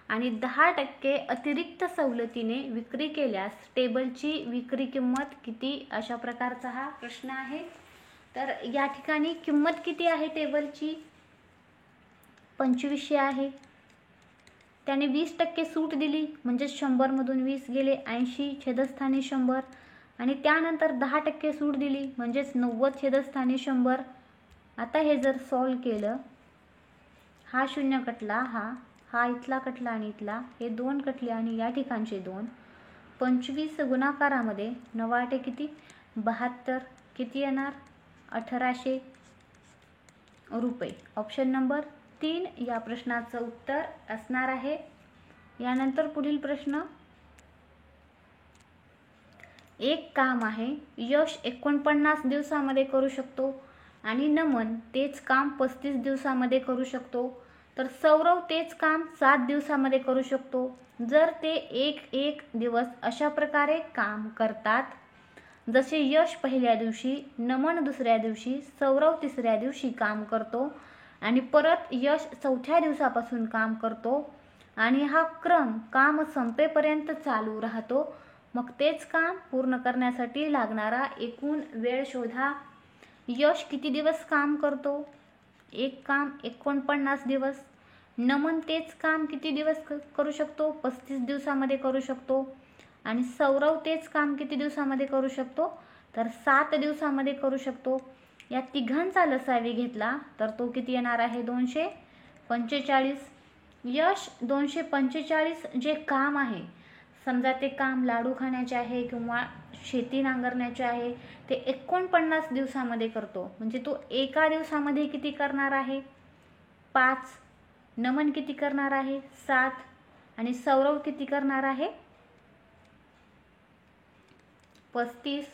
आणि 10% अतिरिक्त सवलतीने विक्री केल्यास टेबलची विक्री किंमत किती? अशा प्रकारचा हा प्रश्न आहे. तर या ठिकाणी किंमत किती आहे टेबलची? 2500 आहे. त्याने 20% सूट दिली म्हणजे 100 मधून 20 गेले, 80 छेदस्थानी 100 आणि त्यानंतर 10% सूट दिली म्हणजेच 90 छेदस्थानी 100. आता हे जर सॉल्व केलं, हा 0 कटला, हा इथला कटला आणि इथला, हे 2 कटले आणि या ठिकाणचे 2. 25 गुणाकारामध्ये 9 किती? 72. किती येणार? 1800 रुपये. ऑप्शन नंबर 3 या प्रश्नाचं उत्तर असणार आहे. यानंतर पुढील प्रश्न, एक काम आहे, यश 49 दिवसामध्ये करू शकतो आणि नमन तेच काम 35 दिवसामध्ये करू शकतो, तर सौरव तेच काम 7 दिवसामध्ये करू शकतो. जर ते एक दिवस अशा प्रकारे काम करतात जसे यश पहिल्या दिवशी, नमन दुसऱ्या दिवशी, सौरव तिसऱ्या दिवशी काम करतो आणि परत यश 4थ्या दिवसापासून काम करतो आणि हा क्रम काम संपेपर्यंत चालू राहतो, मग तेच काम पूर्ण करण्यासाठी लागणारा एकूण वेळ शोधा. यश किती दिवस काम करतो? एक काम 49 दिवस. नमन तेच काम किती दिवस करू शकतो? 35 दिवसामध्ये करू शकतो. आणि सौरव तेच काम किती दिवसामध्ये करू शकतो? तर 7 दिवसामध्ये करू शकतो. या तिघांचा लसावी घेतला तर तो किती येणार आहे? 245. यश 245 जे काम आहे, समजा ते काम लाडू खाण्याचे आहे किंवा शेती नांगरण्याचे आहे, ते 49 दिवसामध्ये करतो. म्हणजे तो एका दिवसामध्ये किती करणार आहे? 5. नमन किती करणार आहे? 7. आणि सौरव किती करणार आहे? 35.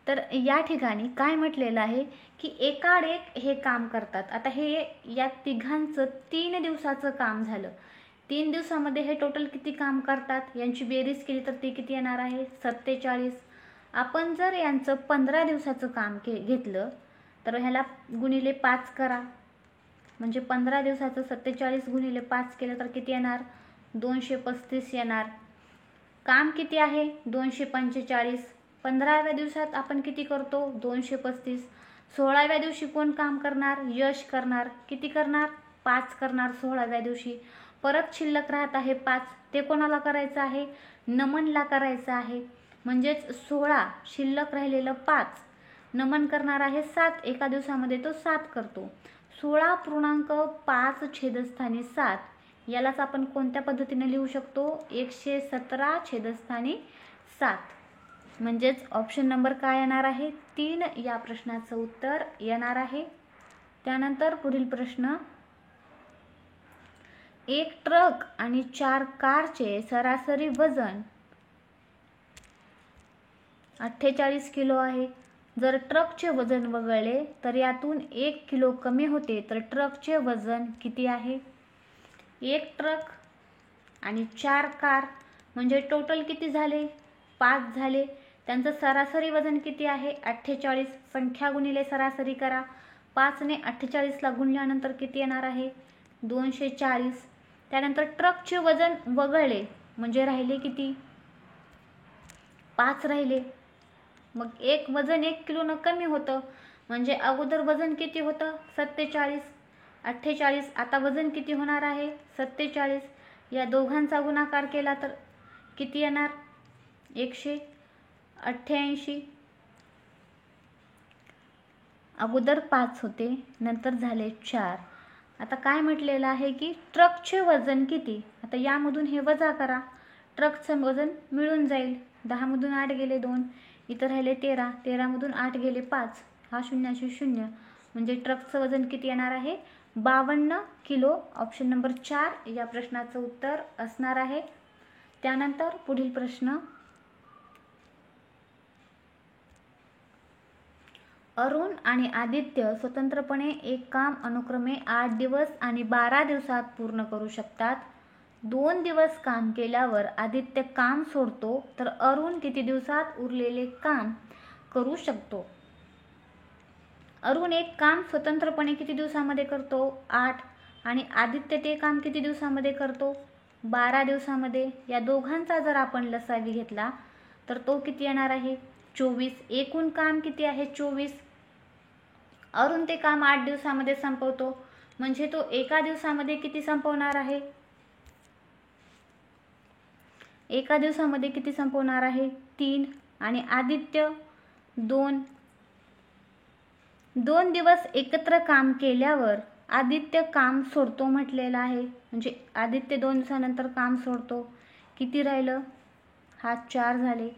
तर या ठिकाणी काय म्हटलेलं आहे की एकाड एक हे काम करतात. आता हे या तिघांचं 3 दिवसाचं काम झालं. 3 दिवसामध्ये हे टोटल किती काम करतात यांची बेरीज केली तर ते किती येणार आहे? 47. आपण जर यांचं 15 दिवसाचं काम घेतलं तर ह्याला गुणिले 5 करा. म्हणजे 15 दिवसाचं 47 गुणिले 5 केलं तर किती येणार? 235 येणार. काम किती आहे? 245. 15व्या दिवसात आपण किती करतो? 235. 16व्या दिवशी कोण काम करणार? यश करणार. किती करणार? 5 करणार 16व्या दिवशी. परत शिल्लक राहत आहे 5. ते कोणाला करायचं आहे? नमनला करायचं आहे. म्हणजेच 16 शिल्लक राहिलेलं 5. नमन करणार आहे 7. एका दिवसामध्ये तो 7 करतो. 16.5 छेदस्थानी 7 यालाच आपण कोणत्या पद्धतीने लिहू शकतो? 117 छेदस्थानी 7. म्हणजेच ऑप्शन नंबर काय येणार आहे? 3 या प्रश्नाचं उत्तर येणार आहे. त्यानंतर पुढील प्रश्न, एक ट्रक आणि 4 कारचे सरासरी वजन 48 किलो आहे. जर ट्रकचे वजन वगळले तर यातून 1 किलो कमी होते, तर ट्रकचे वजन किती आहे? एक ट्रक आणि 4 कार म्हणजे टोटल किती झाले? 5 झाले. त्यांचं सरासरी वजन किती आहे? 48. संख्या गुणिले सरासरी करा. 5 ने 48ला गुणल्यानंतर किती येणार आहे? 240. त्यानंतर ट्रकचे वजन वगळले म्हणजे राहिले किती? 5 राहिले. मग एक वजन 1 किलोनं कमी होतं. म्हणजे अगोदर वजन किती होतं? 47. 48. आता वजन किती होणार आहे? 47. या दोघांचा गुणाकार केला तर किती येणार? 188. अगोदर 5 होते, नंतर झाले 4. आता काय म्हटलेलं आहे की ट्रकचे वजन किती? आता यामधून हे वजा करा. ट्रकचं वजन मिळून जाईल. 10 मधून 8 गेले 2, इतर राहिले 13. 13 मधून 8 गेले 5. हा शून्याशी शून्य. म्हणजे ट्रकचं वजन किती येणार आहे? 52 किलो. ऑप्शन नंबर 4 या प्रश्नाचं उत्तर असणार आहे. त्यानंतर पुढील प्रश्न, अरुण आणि आदित्य स्वतंत्रपणे एक काम अनुक्रमे 8 दिवस आणि 12 दिवसात पूर्ण करू शकतात. 2 दिवस काम केल्यावर आदित्य काम सोडतो, तर अरुण किती दिवसात उरलेले काम करू शकतो? अरुण एक काम स्वतंत्रपणे किती दिवसामध्ये करतो? 8. आणि आदित्य ते काम किती दिवसामध्ये करतो? 12 दिवसामध्ये. या दोघांचा जर आपण लसावी घेतला तर तो किती येणार आहे? 24. एकूण काम किती आहे? 24. अरुण ते काम 8 दिवसामध्ये संपवतो, म्हणजे तो एका दिवसामध्ये किती संपवणार आहे? एका दिवसामध्ये किती संपवणार आहे? 3. आणि आदित्य 2. 2 दिवस एकत्र काम केल्यावर आदित्य काम सोडतो म्हटलेलं आहे. म्हणजे आदित्य 2 दिवसानंतर काम सोडतो. किती राहिलं? हा 4 झाले.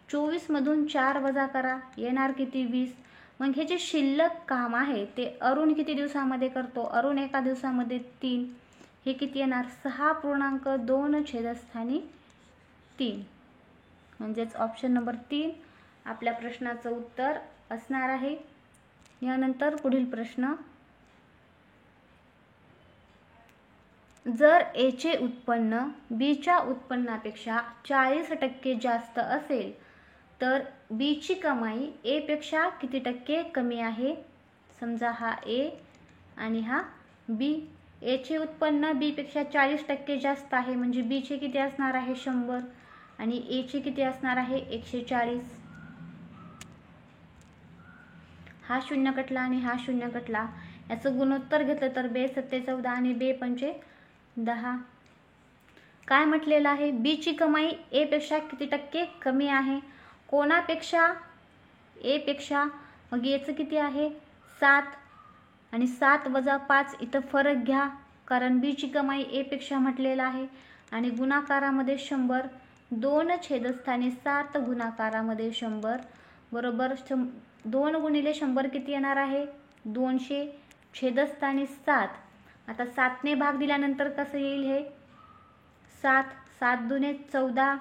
24 मधून 4 वजा करा, येणार किती? 20. मग हे जे शिल्लक काम आहे ते अरुण किती दिवसामध्ये करतो? अरुण एका दिवसामध्ये 3. हे किती येणार? 6.2 छेदस्थानी 3. म्हणजेच ऑप्शन नंबर 3 आपल्या प्रश्नाचं उत्तर असणार आहे. यानंतर पुढील प्रश्न, जर ए चे उत्पन्न बी च्या उत्पन्नापेक्षा 40% जास्त असेल तर बी ची कमाई ए पेक्षा किती टक्के कमी आहे? समजा हा ए आणि हा बी. ए चे उत्पन्न बी पेक्षा 40% जास्त आहे, म्हणजे बी चे किती असणार आहे? 100. आणि ए ची किती असणार आहे 140. हा शून्य कटला आणि हा शून्य कटला. याचं गुणोत्तर घेतलं तर बे 7 14 आणि बे 5 10. काय म्हटलेलं आहे, बी ची कमाई ए पेक्षा किती टक्के कमी आहे? कोणापेक्षा? ए पेक्षा. मग एचं किती आहे 7 आणि 7 वजा 5 इथं फरक घ्या, कारण बी ची कमाई ए पेक्षा म्हटलेलं आहे. आणि गुणाकारामध्ये 100. 2 छेदस्थानी 7 गुणाकारामध्ये 100 बरोबर 2 गुणिले 100 किती येणार आहे 200. छेदस्थानी 7. आता 7 ने भाग दिल्यानंतर कसं येईल हे 7. 7 दुने 14.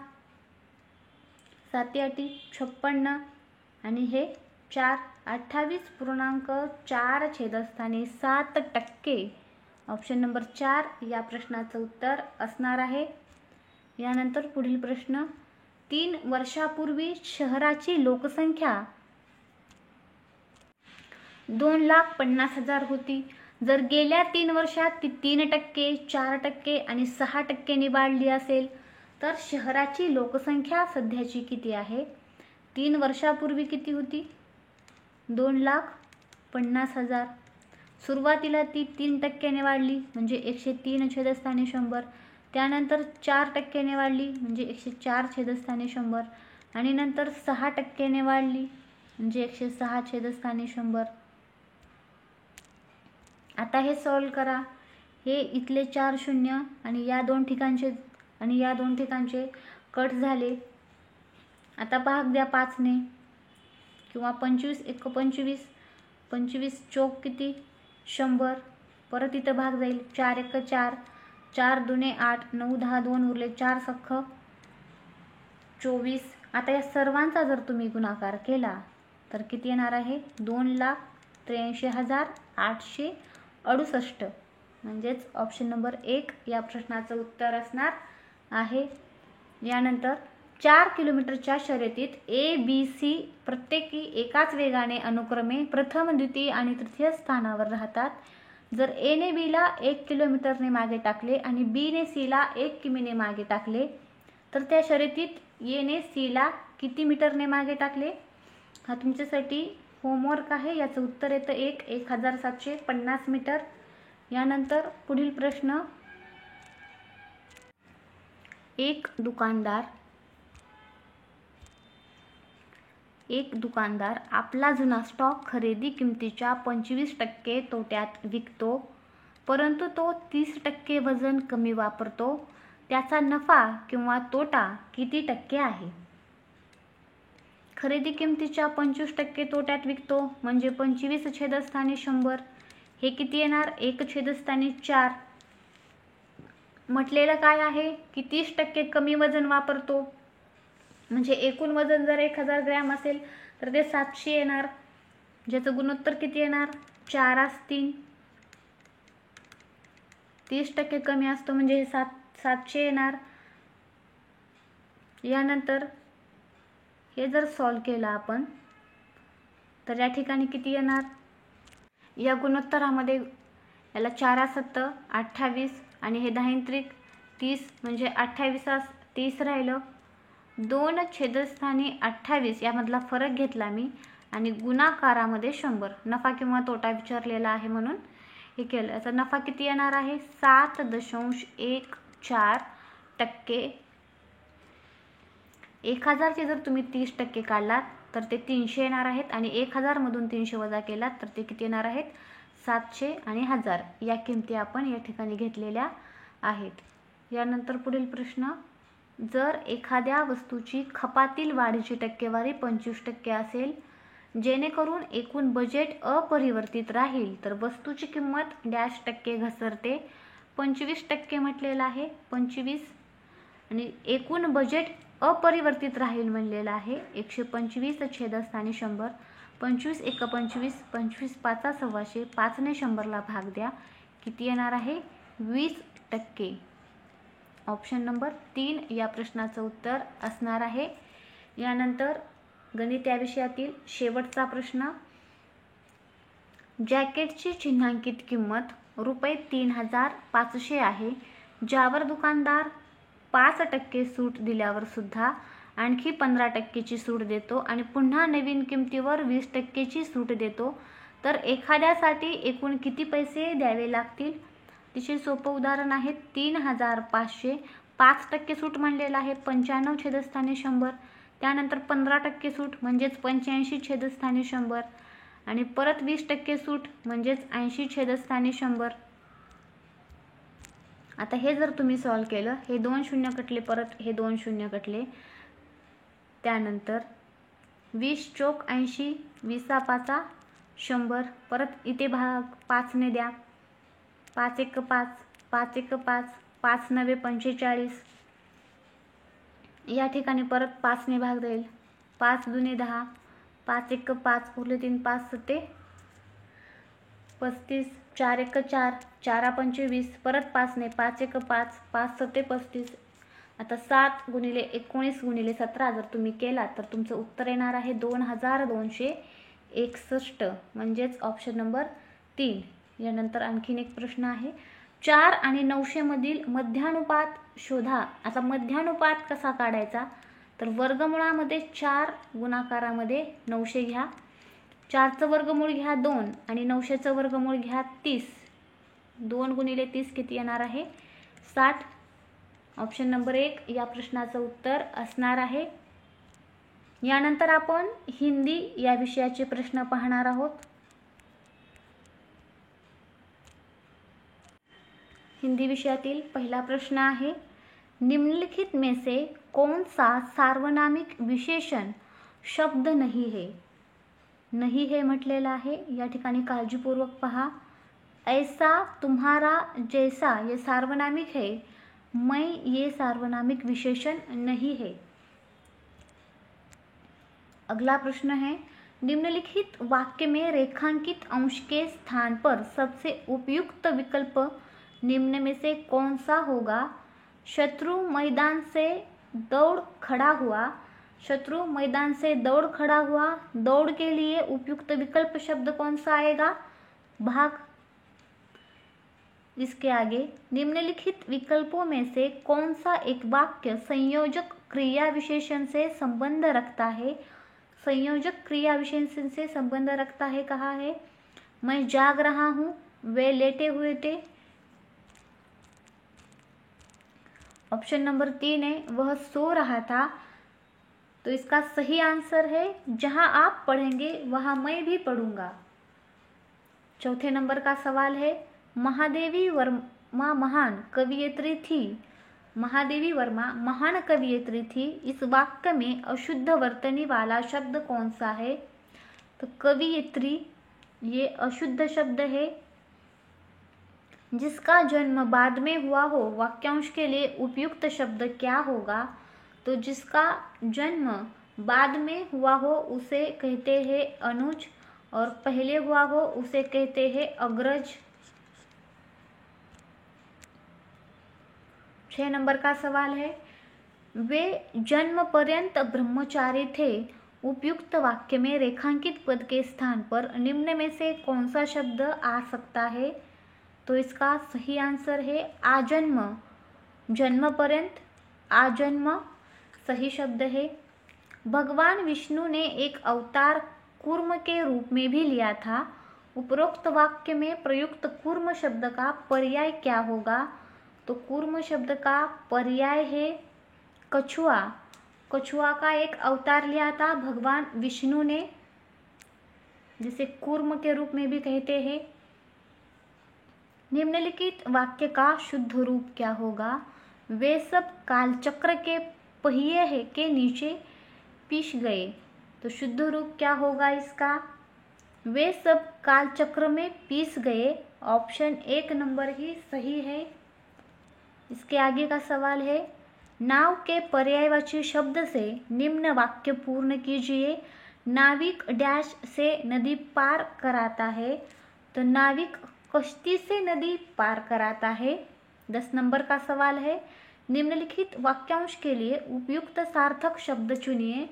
7 8 56 आणि हे 4. 28.4 छेदस्थानी 7%. ऑप्शन नंबर 4 या प्रश्नाचं उत्तर असणार आहे. यानंतर पुढील प्रश्न, 3 वर्षापूर्वी शहराची लोकसंख्या 2,50,000 होती. जर गेल्या 3 वर्षात ती 3%, 4% आणि 6% वाढली असेल तर शहराची लोकसंख्या सध्याची किती आहे? 3 वर्षापूर्वी किती होती 2,50,000. सुरुवातीला ती 3% वाढली म्हणजे 103 छेदस्थानी 100. त्यानंतर 4% वाढली म्हणजे 104 छेदस्थानी 100 आणि नंतर 6% वाढली म्हणजे 106 छेदस्थानी 100. आता हे सॉल्व करा. हे इथले 4 शून्य आणि या दोन ठिकाणचे कट झाले. आता भाग द्या 5 ने किंवा 25 1 25. 25 चौक किती 100. परत इथं भाग जाईल 4 1 4. 4 दुने 8. 9 10 2 उरले 4 सख्ख 24. आता या सर्वांचा जर तुम्ही गुणाकार केला तर किती येणार आहे 2,83,868. म्हणजेच ऑप्शन नंबर 1 या प्रश्नाचं उत्तर असणार आहे. यानंतर 4 किलोमीटरच्या शर्यतीत ए बी सी प्रत्येकी एकाच वेगाने अनुक्रमे प्रथम द्वितीय आणि तृतीय स्थानावर राहतात. जर ए ने बी ला 1 किलोमीटरने मागे टाकले आणि बी ने सी ला 1 किमीने मागे टाकले तर त्या शर्यतीत ए ने सी ला किती मीटरने मागे टाकले? हा तुमच्यासाठी होमवर्क आहे. याचं उत्तर येतं 1,750 मीटर. यानंतर पुढील प्रश्न, एक दुकानदार आपला जुना स्टॉक खरेदी किमतीच्या 25% तोट्यात विकतो, परंतु तो 30% वजन कमी वापरतो. त्याचा नफा किंवा तोटा किती टक्के आहे? खरेदी किमतीच्या 25% तोट्यात विकतो म्हणजे 25 छेदस्थानी 100. हे किती येणार 1 छेदस्थानी 4. म्हटलेलं काय आहे की 30% कमी वजन वापरतो म्हणजे एकूण वजन जर 1000 ग्रॅम असेल तर ते 700 येणार, ज्याचं गुणोत्तर किती येणार 4 3. 30% कमी असतो म्हणजे हे 700 येणार. यानंतर हे जर सॉल्व केलं आपण तर या ठिकाणी किती येणार, या गुणोत्तरामध्ये याला 4 7 28 आणि हे 10 30 म्हणजे 28 30 राहिलं. 2 छेदस्थानी 28 यामधला फरक घेतला मी आणि गुणाकारामध्ये 100. नफा किंवा तोटा विचारलेला आहे म्हणून हे केलं. याचा नफा किती येणार आहे 7.14%. 1000 चे जर तुम्ही 30% काढलात तर ते 300 येणार आहेत आणि 1000 मधून 300 वजा केलात तर ते किती येणार आहेत 700 आणि 1000. या किमती आपण या ठिकाणी घेतलेल्या आहेत. यानंतर पुढील प्रश्न, जर एखाद्या वस्तूची खपातील वाढीची टक्केवारी 25% असेल जेणेकरून एकूण बजेट अपरिवर्तित राहील तर वस्तूची किंमत डॅश टक्के घसरते. 25% म्हटलेलं आहे 25 आणि एकूण बजेट अपरिवर्तित राहील म्हणलेलं आहे 125 छेदस्थानी 100. 25 1 25. 25 5 सव्वाशे. 5 ने 100 ला भाग द्या, किती येणार आहे 20%. ऑप्शन नंबर 3 या प्रश्नाचं उत्तर असणार आहे. यानंतर गणित या विषयातील शेवटचा प्रश्न, जॅकेटची चिन्हांकित किंमत ₹3,500 आहे, ज्यावर दुकानदार 5% सूट दिल्यावर सुद्धा आणखी 15%ची सूट देतो आणि पुन्हा नवीन किमतीवर 20%ची सूट देतो, तर एखाद्यासाठी एकूण किती पैसे द्यावे लागतील? अतिशय सोपं उदाहरण आहे. 3,500, 5% सूट म्हणलेलं आहे 95 छेदस्थानी 100, त्यानंतर 15% सूट म्हणजेच 85 छेदस्थानी 100 आणि परत 20% सूट म्हणजेच 80 छेदस्थानी 100. आता हे जर तुम्ही सॉल्व केलं, हे 2 शून्य कटले, परत हे 2 शून्य कटले, त्यानंतर 20 चोक 80, 20 5 100, परत इथे भाग 5 ने द्या, 5 1 5, 5 1 5, 5 9 45, या ठिकाणी परत 5 ने भाग देईल, 5 2 10, 5 1 5, उरले 3, 5 7 35, 4 1 4, 4 5 20, परत 5 ने, 5 1 5, 5 7 35. आता 7 गुणिले 19 गुणिले 17 जर तुम्ही केला तर तुमचं उत्तर येणार आहे 2261, म्हणजेच ऑप्शन नंबर 3. यानंतर आणखीन एक प्रश्न आहे. 4 आणि 900 मधील मध्यानुपात शोधा. आता मध्यानुपात कसा काढायचा? तर वर्गमुळामध्ये 4 गुणाकारामध्ये 900 घ्या, 4चं वर्गमूळ घ्या 2 आणि 900चं वर्गमूळ घ्या 30. 2 गुणिले 30 किती येणार आहे? 60. ऑप्शन नंबर 1 या प्रश्नाचं उत्तर असणार आहे. यानंतर आपण हिंदी या विषयाचे प्रश्न पाहणार आहोत. हिंदी विषयातील पहिला प्रश्न आहे. निम्नलिखित में से कौन सा सार्वनामिक विशेषण शब्द नहीं है? नहीं है म्हटलेला आहे. या ठिकाणी काळजीपूर्वक पहा. ऐसा, तुम्हारा, जैसा ये सार्वनामिक है. मैं ये सार्वनामिक विशेषण नहीं है. अगला प्रश्न है. निम्नलिखित वाक्य में रेखांकित अंश के स्थान पर सबसे उपयुक्त विकल्प निम्न में से कौन सा होगा? शत्रु मैदान से दौड़ खड़ा हुआ. शत्रु मैदान से दौड़ खड़ा हुआ. दौड़ के लिए उपयुक्त विकल्प शब्द कौन सा आएगा? भाग. इसके आगे निम्नलिखित विकल्पों में से कौन सा एक वाक्य संयोजक क्रिया विशेषण से संबंध रखता है? संयोजक क्रिया विशेषण से संबंध रखता है कहा है? मैं जाग रहा हूँ, वे लेटे हुए थे. ऑप्शन नंबर 3 है वह सो रहा था. तो इसका सही आंसर है जहां आप पढ़ेंगे वहां मैं भी पढ़ूंगा. चौथे नंबर का सवाल है. महादेवी वर्मा महान कवियत्री थी. महादेवी वर्मा महान कवियत्री थी. इस वाक्य में अशुद्ध वर्तनी वाला शब्द कौन सा है? तो कवियत्री ये अशुद्ध शब्द है. जिसका जन्म बाद में हुआ हो, वाक्यांश के लिए उपयुक्त शब्द क्या होगा? तो जिसका जन्म बाद में हुआ हो उसे कहते हैं अनुज और पहले हुआ हो उसे कहते हैं अग्रज. 6 नंबर का सवाल है. वे जन्म पर्यंत ब्रह्मचारी थे. उपयुक्त वाक्य में रेखांकित पद के स्थान पर निम्न में से कौन सा शब्द आ सकता है? तो इसका सही आंसर है आजन्म. जन्म पर्यंत आजन्म सही शब्द है. भगवान विष्णु ने एक अवतार कूर्म के रूप में भी लिया था. उपरोक्त वाक्य में प्रयुक्त कूर्म शब्द का पर्याय क्या होगा? तो कूर्म शब्द का पर्याय है कछुआ. कछुआ का एक अवतार लिया था भगवान विष्णु ने, जिसे कूर्म के रूप में भी कहते हैं. निम्नलिखित वाक्य का शुद्ध रूप क्या होगा? वे सब कालचक्र के पहिए के नीचे पिस गए. तो शुद्ध रूप क्या होगा इसका? वे सब कालचक्र में पिस गए. ऑप्शन 1 नंबर ही सही है. इसके आगे का सवाल है. नाव के पर्यायवाची शब्द से निम्न वाक्य पूर्ण कीजिए. नाविक डैश से नदी पार कराता है. तो नाविक कश्ती से नदी पार कराता है. 10 नंबर का सवाल है. निम्नलिखित वाक्यांश के लिए उपयुक्त सार्थक शब्द चुनिए.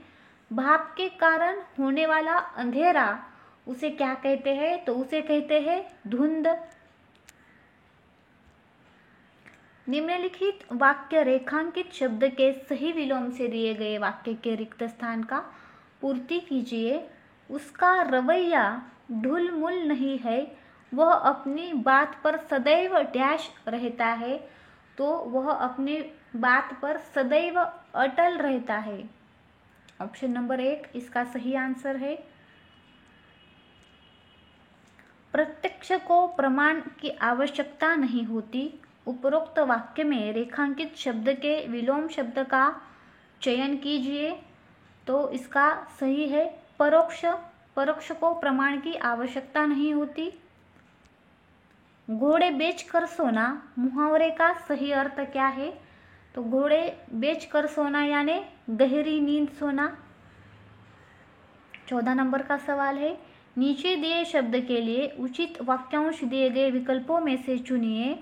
भाप के कारण होने वाला अंधेरा उसे क्या कहते हैं? तो उसे कहते हैं धुंध. निम्नलिखित वाक्य रेखांकित शब्द के सही विलोम से दिए गए वाक्य के रिक्त स्थान का पूर्ति कीजिए। उसका रवैया ढुलमुल नहीं है, वह अपनी बात पर सदैव डैश रहता है, तो वह अपनी बात पर सदैव अटल रहता है। ऑप्शन नंबर 1 इसका सही आंसर है। प्रत्यक्ष को प्रमाण की आवश्यकता नहीं होती। उपरोक्त वाक्य में रेखांकित शब्द के विलोम शब्द का चयन कीजिए। तो इसका सही है परोक्ष। परोक्ष को प्रमाण की आवश्यकता नहीं होती। घोड़े बेचकर सोना मुहावरे का सही अर्थ क्या है? तो घोड़े बेचकर सोना यानी गहरी नींद सोना। 14 नंबर का सवाल है, नीचे दिए शब्द के लिए उचित वाक्यांश दिए गए विकल्पों में से चुनिए।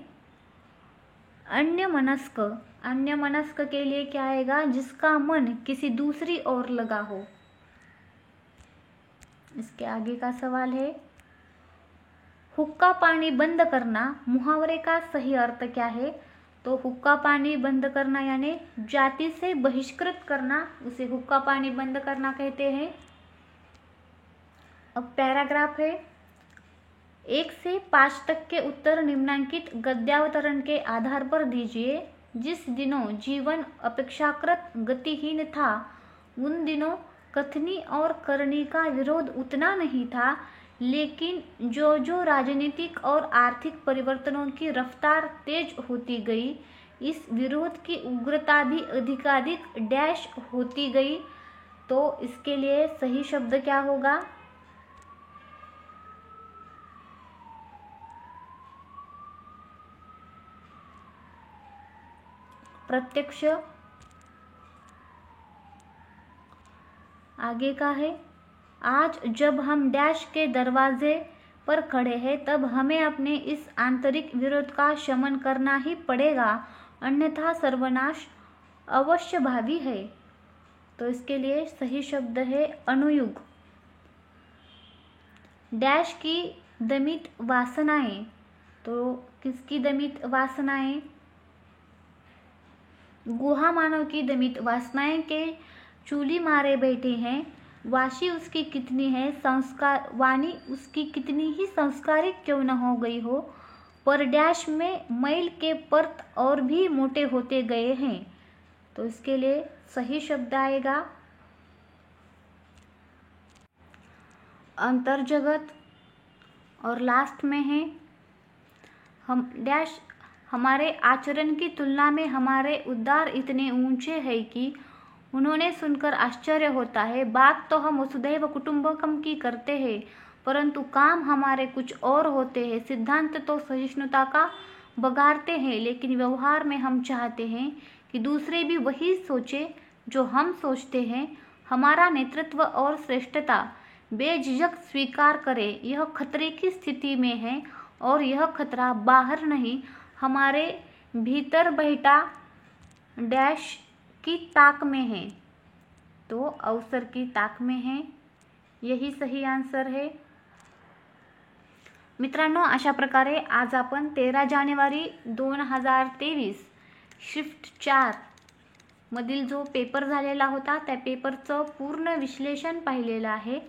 अन्यमनस्क, अन्यमनस्क के लिए क्या आएगा? जिसका मन किसी दूसरी ओर लगा हो। इसके आगे का सवाल है, हुक्का पानी बंद करना मुहावरे का सही अर्थ क्या है? तो हुक्का पानी बंद करना यानी जाति से बहिष्कृत करना, उसे हुक्का पानी बंद करना कहते हैं। अब पैराग्राफ है, 1 से 5 तक के उत्तर निम्नांकित गद्यावतरण के आधार पर दीजिए। जिस दिनों जीवन अपेक्षाकृत गतिहीन था, उन दिनों कथनी और करनी का विरोध उतना नहीं था, लेकिन जो जो राजनीतिक और आर्थिक परिवर्तनों की रफ्तार तेज होती गई, इस विरोध की उग्रता भी अधिकाधिक डैश होती गई। तो इसके लिए सही शब्द क्या होगा? प्रत्यक्ष। आगे का है, आज जब हम डैश के दरवाजे पर खड़े हैं, तब हमें अपने इस आंतरिक विरोध का शमन करना ही पड़ेगा, अन्यथा सर्वनाश अवश्य भावी है। तो इसके लिए सही शब्द है अनुयुग। डैश की दमित वासनाएं, तो किसकी दमित वासनाएं? गुहा मानव की दमित वासनाएं के चूली मारे बैठे हैं। वाशी उसकी कितनी है संस्कार, वाणी उसकी कितनी ही संस्कारिक क्यों न हो गई हो, पर डैश में मैल के पर्त और भी मोटे होते गए हैं। तो इसके लिए सही शब्द आएगा अंतर्जगत। और लास्ट में है, हम डैश हमारे आचरण की तुलना में हमारे उद्गार इतने ऊंचे हैं कि उन्होंने सुनकर आश्चर्य होता है। बात तो हम वसुधैव कुटुंबकम की करते हैं, परंतु काम हमारे कुछ और होते हैं। सिद्धांत तो सहिष्णुता का बघारते हैं, लेकिन व्यवहार में हम चाहते हैं कि दूसरे भी वही सोचे जो हम सोचते हैं। हमारा नेतृत्व और श्रेष्ठता बेझिझक स्वीकार करे। यह खतरे की स्थिति में है, और यह खतरा बाहर नहीं, हमारे भीतर बैठा डैश की ताक में है। तो अवसर की ताक में है, यही सही आंसर है। मित्रांनो, अशा प्रकारे आज आपण 13 जानेवारी 2023 शिफ्ट 4 मधील जो पेपर झालेला होता, त्या पेपरचं पूर्ण विश्लेषण पाहिलेलं आहे।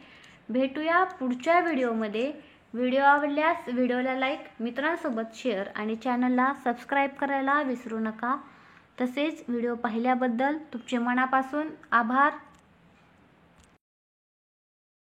भेटूया पुढच्या व्हिडिओमध्ये। व्हिडिओ आवडल्यास व्हिडिओला लाईक, मित्रांसोबत शेअर आणि चॅनलला सबस्क्राईब करायला विसरू नका। तसेच व्हिडिओ पाहिल्याबद्दल तुमचे मनापासून आभार।